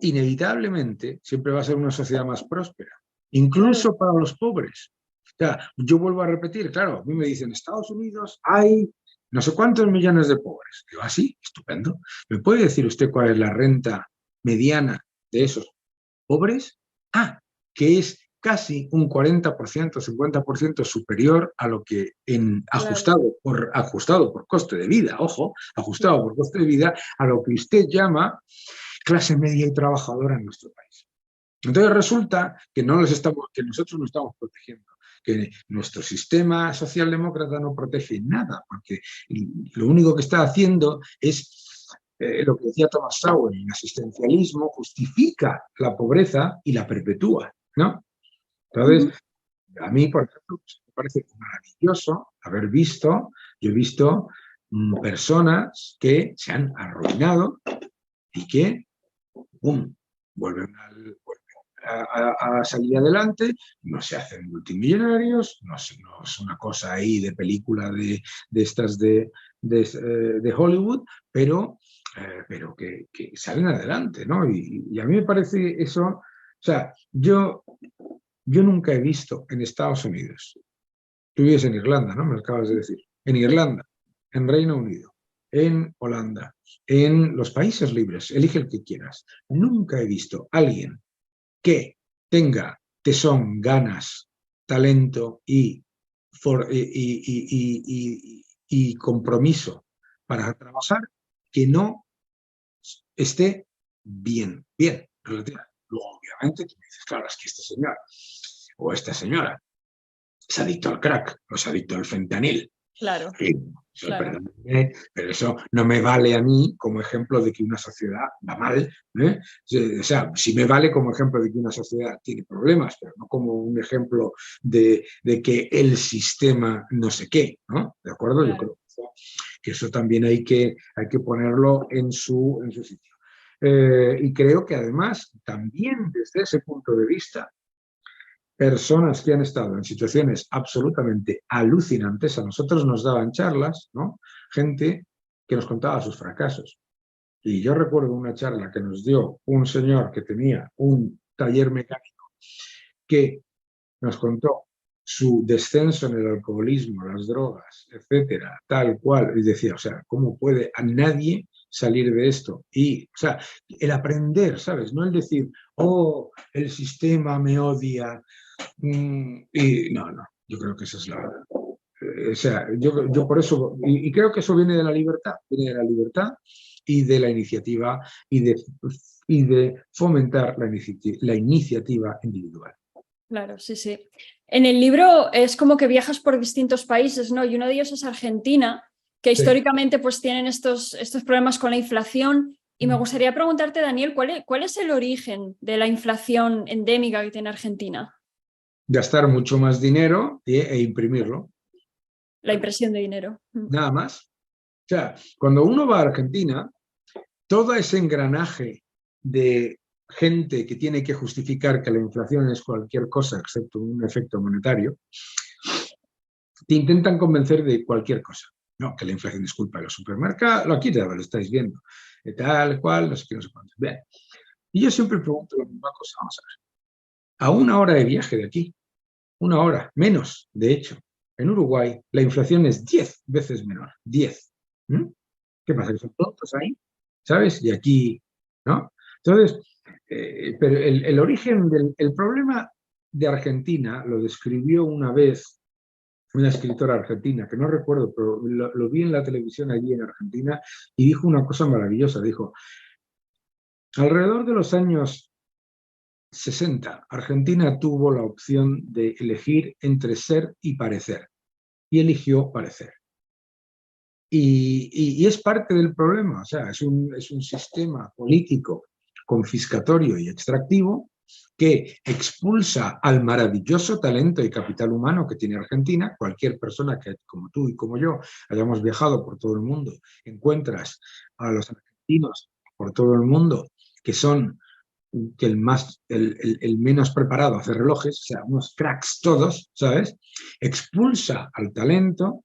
inevitablemente siempre va a ser una sociedad más próspera. incluso para los pobres. O sea, yo vuelvo a repetir, claro, a mí me dicen, en Estados Unidos hay no sé cuántos millones de pobres. Digo, así, estupendo. ¿Me puede decir usted cuál es la renta mediana de esos pobres? Ah, que es casi un 40%, 50% superior a lo que Claro, ajustado por coste de vida, ojo, ajustado claro, por coste de vida, a lo que usted llama clase media y trabajadora en nuestro país. Entonces resulta que nosotros no estamos protegiendo, que nuestro sistema socialdemócrata no protege nada, porque lo único que está haciendo es lo que decía Thomas Sowell, el asistencialismo justifica la pobreza y la perpetúa, ¿no? Entonces, ujú, a mí, por ejemplo, pues, me parece maravilloso haber visto, yo he visto personas que se han arruinado y que, ¡pum!, vuelven a salir adelante, no se hacen multimillonarios, no es una cosa ahí de película de estas de Hollywood, pero que salen adelante, ¿no? Y a mí me parece eso, o sea, yo nunca he visto en Estados Unidos, tú vives en Irlanda, ¿no? Me acabas de decir, en Irlanda, en Reino Unido, en Holanda, en los países libres, elige el que quieras. Nunca he visto a alguien que tenga tesón, ganas, talento y compromiso para trabajar, que no esté bien, bien, relativamente. Luego, obviamente, tú me dices, claro, es que este señor o esta señora es adicto al crack o es adicto al fentanil. claro, Sí, claro, pero eso no me vale a mí como ejemplo de que una sociedad va mal, ¿eh? O sea, sí me vale como ejemplo de que una sociedad tiene problemas, pero no como un ejemplo de que el sistema no sé qué, ¿no? ¿De acuerdo? Yo claro. creo que eso también hay que ponerlo en su sitio. Y creo que además, también desde ese punto de vista, personas que han estado en situaciones absolutamente alucinantes, a nosotros nos daban charlas, ¿no? Gente que nos contaba sus fracasos. Y yo recuerdo una charla que nos dio un señor que tenía un taller mecánico que nos contó su descenso en el alcoholismo, las drogas, etcétera, tal cual. Y decía, o sea, ¿cómo puede a nadie salir de esto? Y, o sea, el aprender, ¿sabes? No el decir, oh, el sistema me odia, y no, yo creo que esa es la... O sea, yo por eso, y creo que eso viene de la libertad y de la iniciativa y de fomentar la iniciativa individual. Claro, sí, sí. En el libro es como que viajas por distintos países, ¿no? Y uno de ellos es Argentina, que Sí. históricamente pues tienen estos problemas con la inflación. Y me gustaría preguntarte, Daniel, ¿cuál es el origen de la inflación endémica que tiene Argentina? Gastar mucho más dinero e imprimirlo, La impresión de dinero. Mm. nada más. O sea, cuando uno va a Argentina, todo ese engranaje de gente que tiene que justificar que la inflación es cualquier cosa excepto un efecto monetario, te intentan convencer de cualquier cosa. No, que la inflación es culpa de los supermercados, aquí ya lo estáis viendo, tal cual, no sé qué, no sé cuánto. Bien. Y yo siempre pregunto la misma cosa, vamos a ver, a una hora de viaje de aquí, una hora, menos, de hecho, en Uruguay la inflación es 10 veces menor, 10. ¿Mm? ¿Qué pasa? ¿Que son tontos ahí? ¿Sabes? Y aquí, ¿no? Entonces, pero el origen el problema de Argentina lo describió una vez una escritora argentina, que no recuerdo, pero lo vi en la televisión allí en Argentina y dijo una cosa maravillosa. Dijo, alrededor de los años 60, Argentina tuvo la opción de elegir entre ser y parecer, y eligió parecer. Y es parte del problema, o sea, es un sistema político confiscatorio y extractivo que expulsa al maravilloso talento y capital humano que tiene Argentina. Cualquier persona que, como tú y como yo, hayamos viajado por todo el mundo, encuentras a los argentinos por todo el mundo que son que el menos preparado hace relojes, o sea, unos cracks todos, ¿sabes? Expulsa al talento,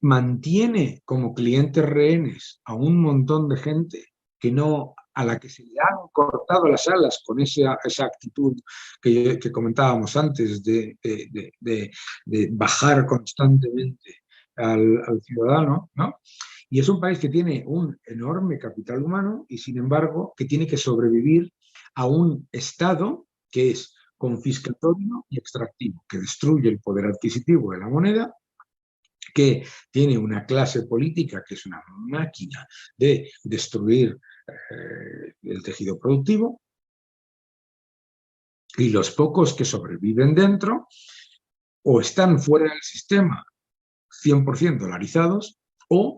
mantiene como clientes rehenes a un montón de gente que no a la que se le han cortado las alas con esa actitud que comentábamos antes de bajar constantemente al ciudadano, ¿no? Y es un país que tiene un enorme capital humano y, sin embargo, que tiene que sobrevivir a un Estado que es confiscatorio y extractivo, que destruye el poder adquisitivo de la moneda, que tiene una clase política que es una máquina de destruir el tejido productivo, y los pocos que sobreviven dentro o están fuera del sistema 100% dolarizados o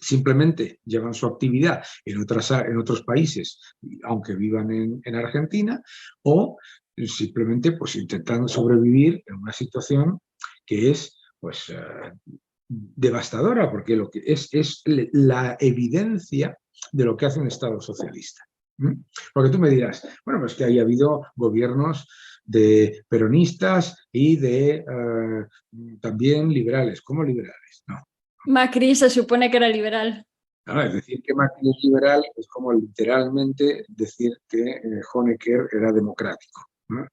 simplemente llevan su actividad en otros países, aunque vivan en Argentina, o simplemente pues, intentan sobrevivir en una situación que es pues, devastadora, porque lo que es la evidencia de lo que hace un Estado socialista. Porque tú me dirás, bueno, pues que haya habido gobiernos de peronistas y de también liberales. ¿Cómo liberales? No. Macri se supone que era liberal. No, es decir que Macri es liberal es como literalmente decir que Honecker era democrático, ¿no?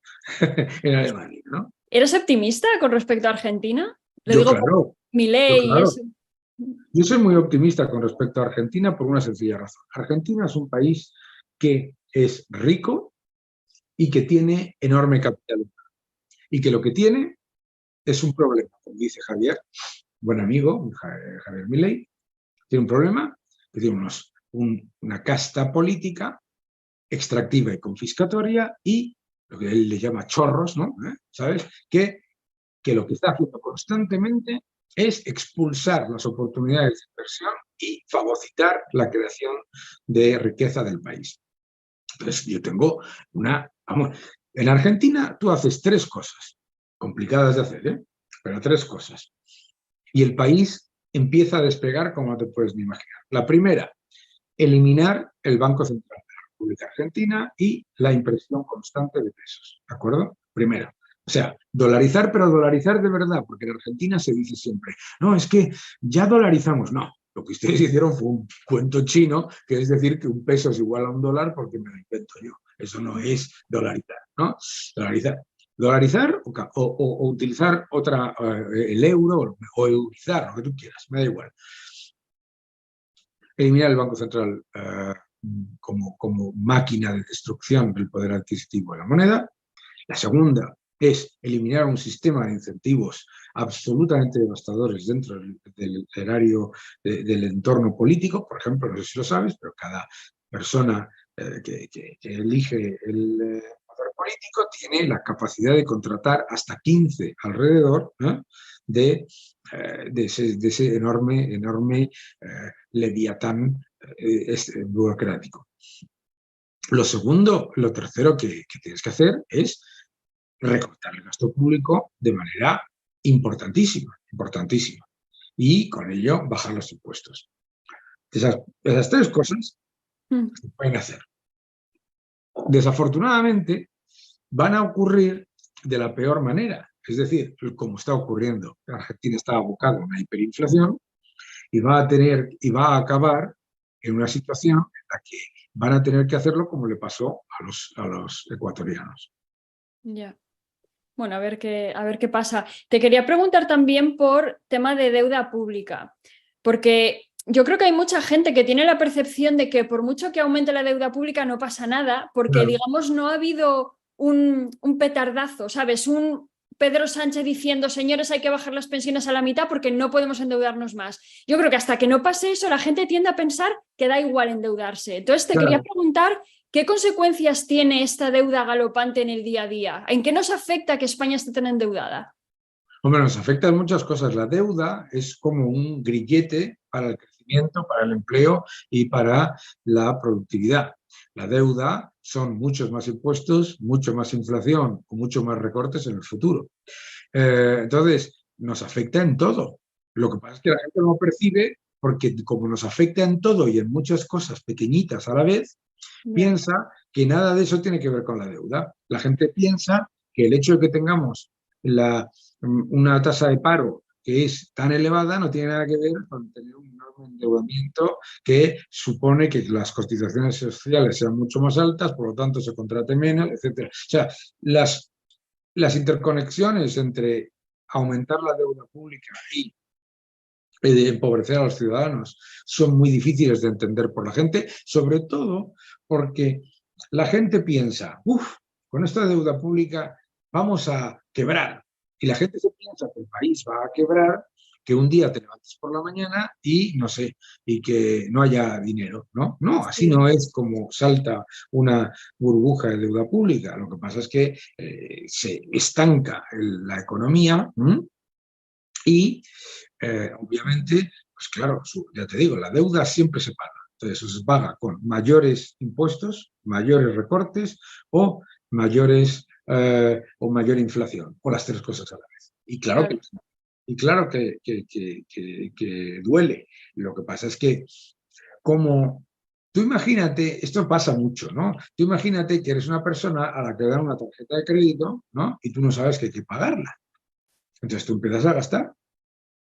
En Alemania, ¿no? ¿Eres optimista con respecto a Argentina? Lo Yo digo por claro, yo Milei y claro. eso. Yo soy muy optimista con respecto a Argentina por una sencilla razón. Argentina es un país que es rico y que tiene enorme capital humano. Y que lo que tiene es un problema, como dice Javier, buen amigo, Javier Milei, tiene un problema que tiene una casta política extractiva y confiscatoria y lo que él le llama chorros, ¿no? ¿Sabes? Que lo que está haciendo constantemente es expulsar las oportunidades de inversión y fagocitar la creación de riqueza del país. Entonces, yo tengo vamos, en Argentina tú haces 3 cosas, complicadas de hacer, ¿eh? Pero 3 cosas. Y el país empieza a despegar como no te puedes ni imaginar. La primera, eliminar el Banco Central de la República Argentina y la impresión constante de pesos, ¿de acuerdo? Primero. O sea, dolarizar, pero dolarizar de verdad, porque en Argentina se dice siempre, no, es que ya dolarizamos. No, lo que ustedes hicieron fue un cuento chino, que es decir que un peso es igual a un dólar porque me lo invento yo. Eso no es dolarizar, ¿no? Dolarizar o utilizar el euro o eurizar, lo que tú quieras, me da igual. Eliminar el Banco Central como máquina de destrucción del poder adquisitivo de la moneda. La segunda es eliminar un sistema de incentivos absolutamente devastadores dentro del escenario del entorno político. Por ejemplo, no sé si lo sabes, pero cada persona que elige el poder político tiene la capacidad de contratar hasta 15 alrededor de ese enorme leviatán burocrático. Lo tercero que tienes que hacer es recortar el gasto público de manera importantísima. Y con ello bajar los impuestos. Esas 3 cosas se pueden hacer. Desafortunadamente, van a ocurrir de la peor manera. Es decir, como está ocurriendo, Argentina está abocada a una hiperinflación y va a acabar en una situación en la que van a tener que hacerlo como le pasó a los ecuatorianos. Ya. Bueno, a ver qué pasa. Te quería preguntar también por tema de deuda pública, porque yo creo que hay mucha gente que tiene la percepción de que por mucho que aumente la deuda pública no pasa nada, porque Claro. digamos no ha habido un petardazo, ¿sabes? Un Pedro Sánchez diciendo, señores, hay que bajar las pensiones a la mitad porque no podemos endeudarnos más. Yo creo que hasta que no pase eso, la gente tiende a pensar que da igual endeudarse. Entonces, te quería preguntar, ¿qué consecuencias tiene esta deuda galopante en el día a día? ¿En qué nos afecta que España esté tan endeudada? Hombre, nos afectan muchas cosas. La deuda es como un grillete para el crecimiento, para el empleo y para la productividad. La deuda son muchos más impuestos, mucho más inflación o mucho más recortes en el futuro. Entonces, nos afecta en todo. Lo que pasa es que la gente no percibe porque como nos afecta en todo y en muchas cosas pequeñitas a la vez, piensa que nada de eso tiene que ver con la deuda. La gente piensa que el hecho de que tengamos una tasa de paro que es tan elevada no tiene nada que ver con tener un un endeudamiento que supone que las cotizaciones sociales sean mucho más altas, por lo tanto se contrate menos, etcétera. O sea, las interconexiones entre aumentar la deuda pública y empobrecer a los ciudadanos son muy difíciles de entender por la gente, sobre todo porque la gente piensa, uff, con esta deuda pública vamos a quebrar. Y la gente se piensa que el país va a quebrar, que un día te levantes por la mañana y no sé, y que no haya dinero, ¿no? No, así Sí. no es como salta una burbuja de deuda pública. Lo que pasa es que se estanca la economía, ¿m? Y obviamente, pues claro, ya te digo, la deuda siempre se paga. Entonces, se paga con mayores impuestos, mayores recortes o mayor inflación, o las tres cosas a la vez. Claro. Y claro que duele. Lo que pasa es que, como tú imagínate, esto pasa mucho, ¿no? Tú imagínate que eres una persona a la que le dan una tarjeta de crédito, ¿no? Y tú no sabes que hay que pagarla. Entonces tú empiezas a gastar.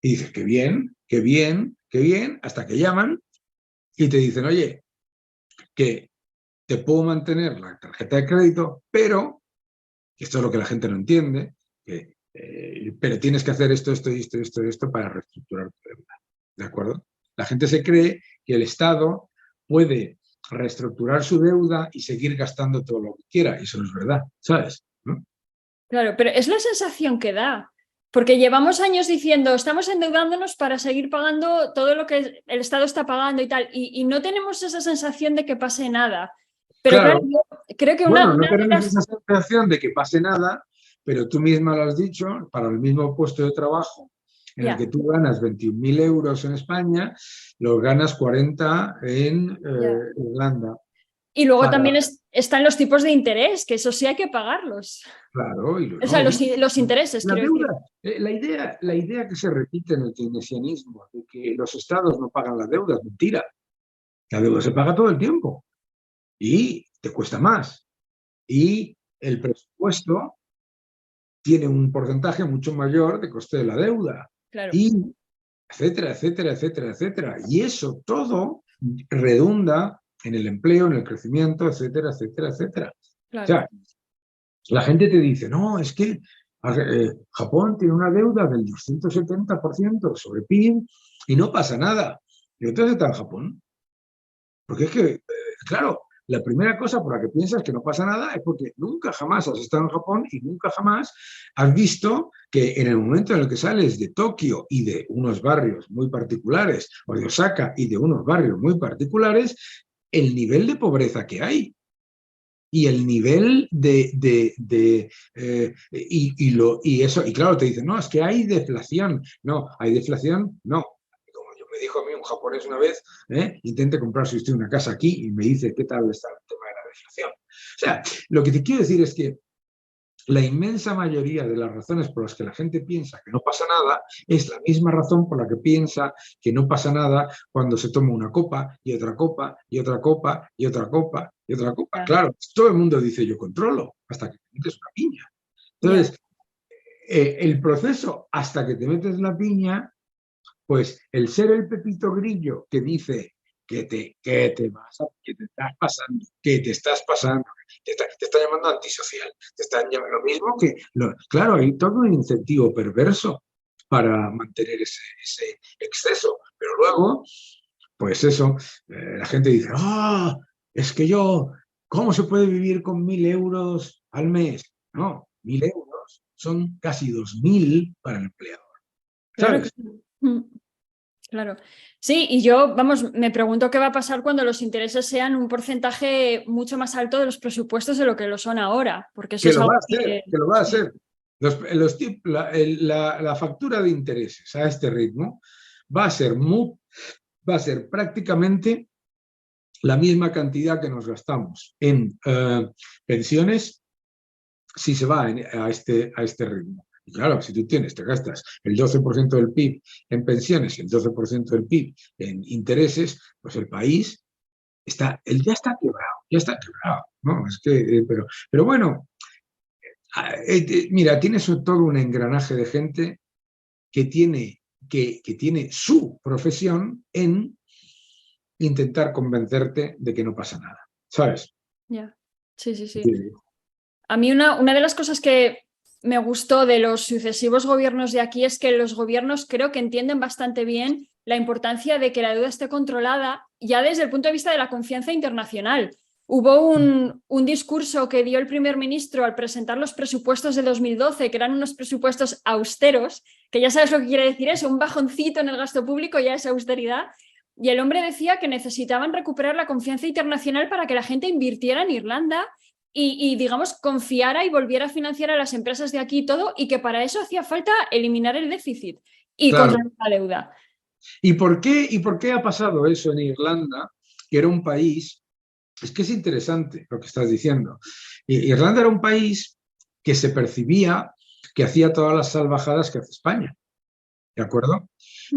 Y dices, qué bien, qué bien, qué bien, hasta que llaman y te dicen, oye, que te puedo mantener la tarjeta de crédito, pero, esto es lo que la gente no entiende, pero tienes que hacer esto, esto, esto, esto, esto para reestructurar tu deuda. ¿De acuerdo? La gente se cree que el Estado puede reestructurar su deuda y seguir gastando todo lo que quiera. Y eso no es verdad, ¿sabes? ¿No? Claro, pero es la sensación que da, porque llevamos años diciendo, estamos endeudándonos para seguir pagando todo lo que el Estado está pagando y tal, y no tenemos esa sensación de que pase nada. Pero claro, Claro, yo creo que bueno, no una de tenemos las... esa sensación de que pase nada, pero tú misma lo has dicho, para el mismo puesto de trabajo en el que Ya, tú ganas 21.000 euros en España, los ganas 40 en ya. Irlanda. Y luego Para, también están los tipos de interés, que eso sí hay que pagarlos. claro, O sea, no, los intereses, la quiero deuda, decir. la idea que se repite en el keynesianismo de que los estados no pagan la deuda es mentira. La deuda se paga todo el tiempo y te cuesta más. Y el presupuesto tiene un porcentaje mucho mayor de coste de la deuda, Claro, y etcétera, etcétera, etcétera, etcétera. Y eso todo redunda en el empleo, en el crecimiento, etcétera, etcétera, etcétera. O claro. sea, la gente te dice, no, es que Japón tiene una deuda del 270% sobre PIB y no pasa nada. ¿Y entonces está en Japón? Porque es que, claro, la primera cosa por la que piensas que no pasa nada es porque nunca jamás has estado en Japón y nunca jamás has visto que en el momento en el que sales de Tokio y de unos barrios muy particulares, o de Osaka y de unos barrios muy particulares, el nivel de pobreza que hay. Y el nivel y eso, y claro, te dicen, no, es que hay deflación. No, hay deflación, no. Como yo me dijo a mí un japonés una vez, intente comprarse usted una casa aquí y me dice qué tal está el tema de la deflación. O sea, lo que te quiero decir es que la inmensa mayoría de las razones por las que la gente piensa que no pasa nada es la misma razón por la que piensa que no pasa nada cuando se toma una copa y otra copa y otra copa y otra copa y otra copa. Ya, Claro, todo el mundo dice yo controlo hasta que te metes una piña. ya. Entonces, el proceso hasta que te metes la piña, pues el ser el Pepito Grillo que dice que te estás pasando, que te estás pasando, te está llamando antisocial, te están llamando lo mismo que, claro, hay todo un incentivo perverso para mantener ese exceso, pero luego, pues eso, la gente dice, ah, es que yo, ¿cómo se puede vivir con 1.000 euros al mes? No, 1.000 euros son casi 2.000 para el empleador, Claro, ¿sabes? claro. Claro. Sí, y yo, vamos, me pregunto qué va a pasar cuando los intereses sean un porcentaje mucho más alto de los presupuestos de lo que lo son ahora, porque eso Que es lo algo va a hacer, que... que lo va a Sí, hacer. La factura de intereses a este ritmo va a ser, va a ser prácticamente la misma cantidad que nos gastamos en pensiones si se va a este ritmo. Y claro, si tú te gastas el 12% del PIB en pensiones y el 12% del PIB en intereses, pues el país él ya está quebrado, ¿no? Es que, pero bueno, mira, tienes todo un engranaje de gente que tiene que tiene su profesión en intentar convencerte de que no pasa nada, ¿sabes? Ya. Sí, sí, sí. Sí. A mí una de las cosas que me gustó de los sucesivos gobiernos de aquí es que los gobiernos creo que entienden bastante bien la importancia de que la deuda esté controlada ya desde el punto de vista de la confianza internacional. Hubo un discurso que dio el primer ministro al presentar los presupuestos de 2012, que eran unos presupuestos austeros, que ya sabes lo que quiere decir eso, un bajoncito en el gasto público ya es austeridad. Y el hombre decía que necesitaban recuperar la confianza internacional para que la gente invirtiera en Irlanda digamos, confiara y volviera a financiar a las empresas de aquí y todo, y que para eso hacía falta eliminar el déficit y Claro. controlar la deuda. ¿Y por qué ha pasado eso en Irlanda, que era un país? Es que es interesante lo que estás diciendo. Irlanda era un país que se percibía que hacía todas las salvajadas que hace España, ¿de acuerdo?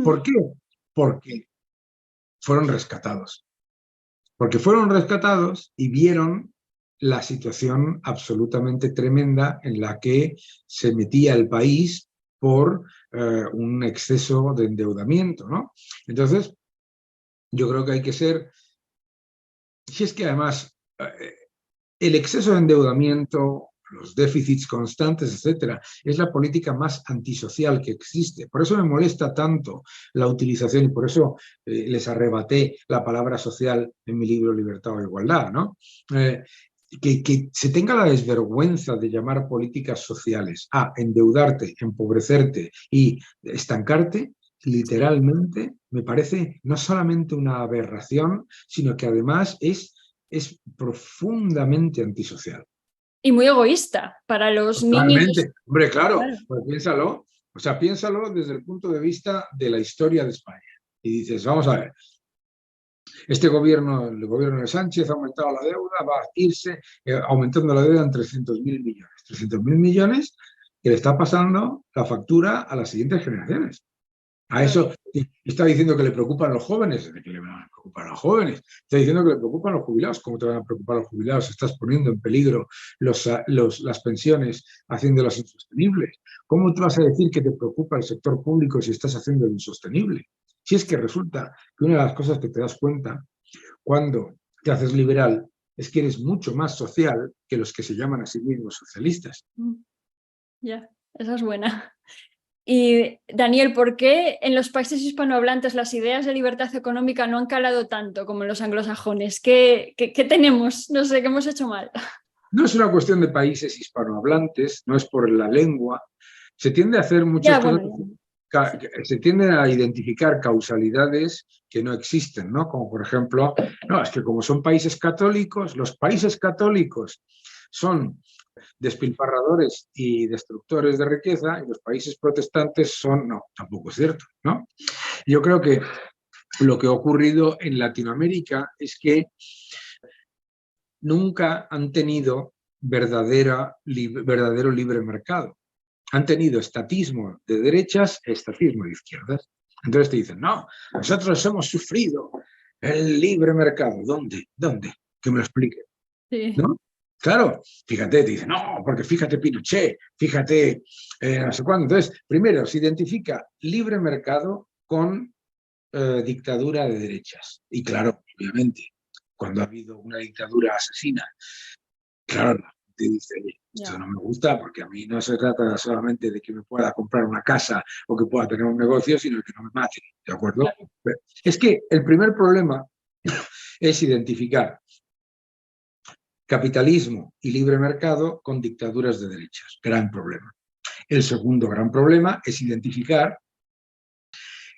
¿Por qué? Porque fueron rescatados. Porque fueron rescatados y vieron la situación absolutamente tremenda en la que se metía el país por un exceso de endeudamiento, ¿no? Entonces, yo creo que hay que ser... Si es que además el exceso de endeudamiento, los déficits constantes, etcétera, es la política más antisocial que existe. Por eso me molesta tanto la utilización y por eso les arrebaté la palabra social en mi libro Libertad o Igualdad, ¿no? Que se tenga la desvergüenza de llamar políticas sociales a endeudarte, empobrecerte y estancarte, literalmente me parece no solamente una aberración, sino que además es profundamente antisocial. Y muy egoísta para los Totalmente. niños. Hombre, claro, Claro. pues piénsalo. O sea, piénsalo desde el punto de vista de la historia de España. Y dices, vamos a ver, este gobierno, el gobierno de Sánchez ha aumentado la deuda, va a irse aumentando la deuda en 300.000 millones. 300.000 millones que le está pasando la factura a las siguientes generaciones. A eso está diciendo que le preocupan los jóvenes. ¿De qué le van a preocupar a los jóvenes? Está diciendo que le preocupan los jubilados. ¿Cómo te van a preocupar los jubilados? Estás poniendo en peligro las pensiones haciéndolas insostenibles. ¿Cómo te vas a decir que te preocupa el sector público si estás haciendo lo insostenible? Si es que resulta que una de las cosas que te das cuenta cuando te haces liberal es que eres mucho más social que los que se llaman a sí mismos socialistas. Ya, esa es buena. Y Daniel, ¿por qué en los países hispanohablantes las ideas de libertad económica no han calado tanto como en los anglosajones? ¿Qué tenemos? No sé, ¿qué hemos hecho mal? No es una cuestión de países hispanohablantes, no es por la lengua. Se tiende a hacer muchas Ya, cosas, bueno, se tienden a identificar causalidades que no existen, ¿no? Como por ejemplo, no, es que como son países católicos, los países católicos son despilfarradores y destructores de riqueza y los países protestantes son, no, tampoco es cierto, ¿no? Yo creo que lo que ha ocurrido en Latinoamérica es que nunca han tenido verdadero libre mercado. Han tenido estatismo de derechas e estatismo de izquierdas. Entonces te dicen, no, nosotros hemos sufrido el libre mercado. ¿Dónde? ¿Dónde? Que me lo explique. sí. ¿No? Claro, fíjate, te dicen, no, porque fíjate Pinochet, fíjate no sé cuándo. Entonces, primero, se identifica libre mercado con dictadura de derechas. Y claro, obviamente, cuando ha habido una dictadura asesina, claro, la gente dice, esto no me gusta porque a mí no se trata solamente de que me pueda comprar una casa o que pueda tener un negocio, sino de que no me maten, ¿de acuerdo? Claro. Es que el primer problema es identificar capitalismo y libre mercado con dictaduras de derechas. Gran problema. El segundo gran problema es identificar,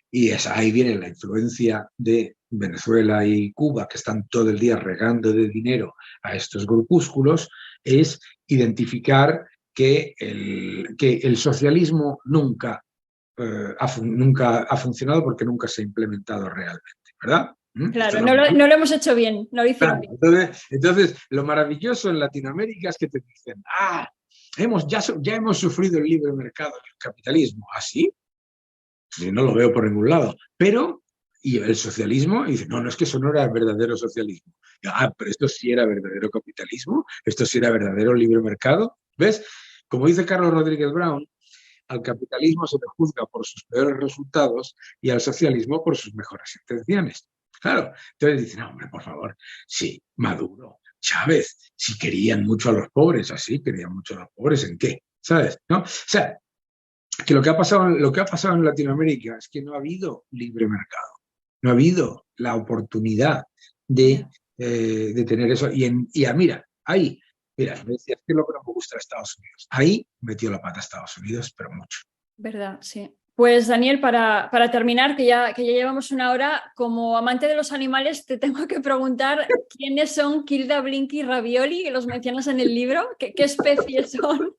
y ahí viene la influencia de Venezuela y Cuba, que están todo el día regando de dinero a estos grupúsculos, es identificar que el socialismo nunca ha funcionado porque nunca se ha implementado realmente, ¿verdad? Claro, no lo hemos hecho bien, no lo hicieron bien. Entonces, lo maravilloso en Latinoamérica es que te dicen, ya hemos sufrido el libre mercado y el capitalismo. ¿Así? Sí, no lo veo por ningún lado. Pero, y el socialismo, y dice, no, es que eso no era verdadero socialismo. Pero esto sí era verdadero capitalismo, esto sí era verdadero libre mercado. ¿Ves? Como dice Carlos Rodríguez Brown, al capitalismo se le juzga por sus peores resultados y al socialismo por sus mejores intenciones. Claro, entonces dicen, no, hombre, por favor, sí, Maduro, Chávez, si querían mucho a los pobres, así, querían mucho a los pobres, ¿en qué? ¿Sabes? ¿No? O sea, que lo que ha pasado en Latinoamérica es que no ha habido libre mercado, no ha habido la oportunidad de, de tener eso. Mira, ahí, mira, me decías que lo que no me gusta de Estados Unidos. Ahí metió la pata Estados Unidos, pero mucho. ¿Verdad? Sí. Pues Daniel, para terminar, que ya llevamos una hora, como amante de los animales, te tengo que preguntar quiénes son Kilda, Blinky y Ravioli, que los mencionas en el libro. ¿Qué especies son?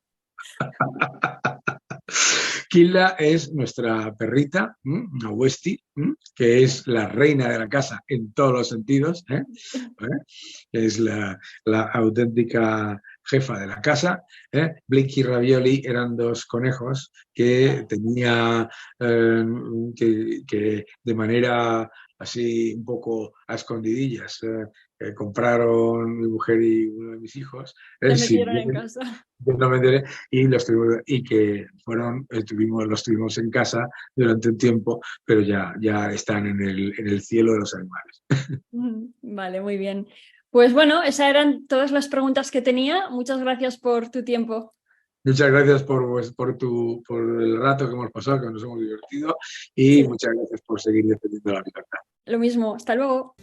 Kilda es nuestra perrita, una Westie, que es la reina de la casa en todos los sentidos, es la auténtica jefa de la casa. Blinky y Ravioli eran dos conejos que tenía que de manera así un poco a escondidillas compraron mi mujer y uno de mis hijos. Te Sí, metieron en casa. no me enteré, y que los tuvimos en casa durante un tiempo, pero ya están en el cielo de los animales. Vale, muy bien. Pues bueno, esas eran todas las preguntas que tenía. Muchas gracias por tu tiempo. Muchas gracias por el rato que hemos pasado, que nos hemos divertido, y Sí, muchas gracias por seguir defendiendo la libertad. lo mismo. Hasta luego.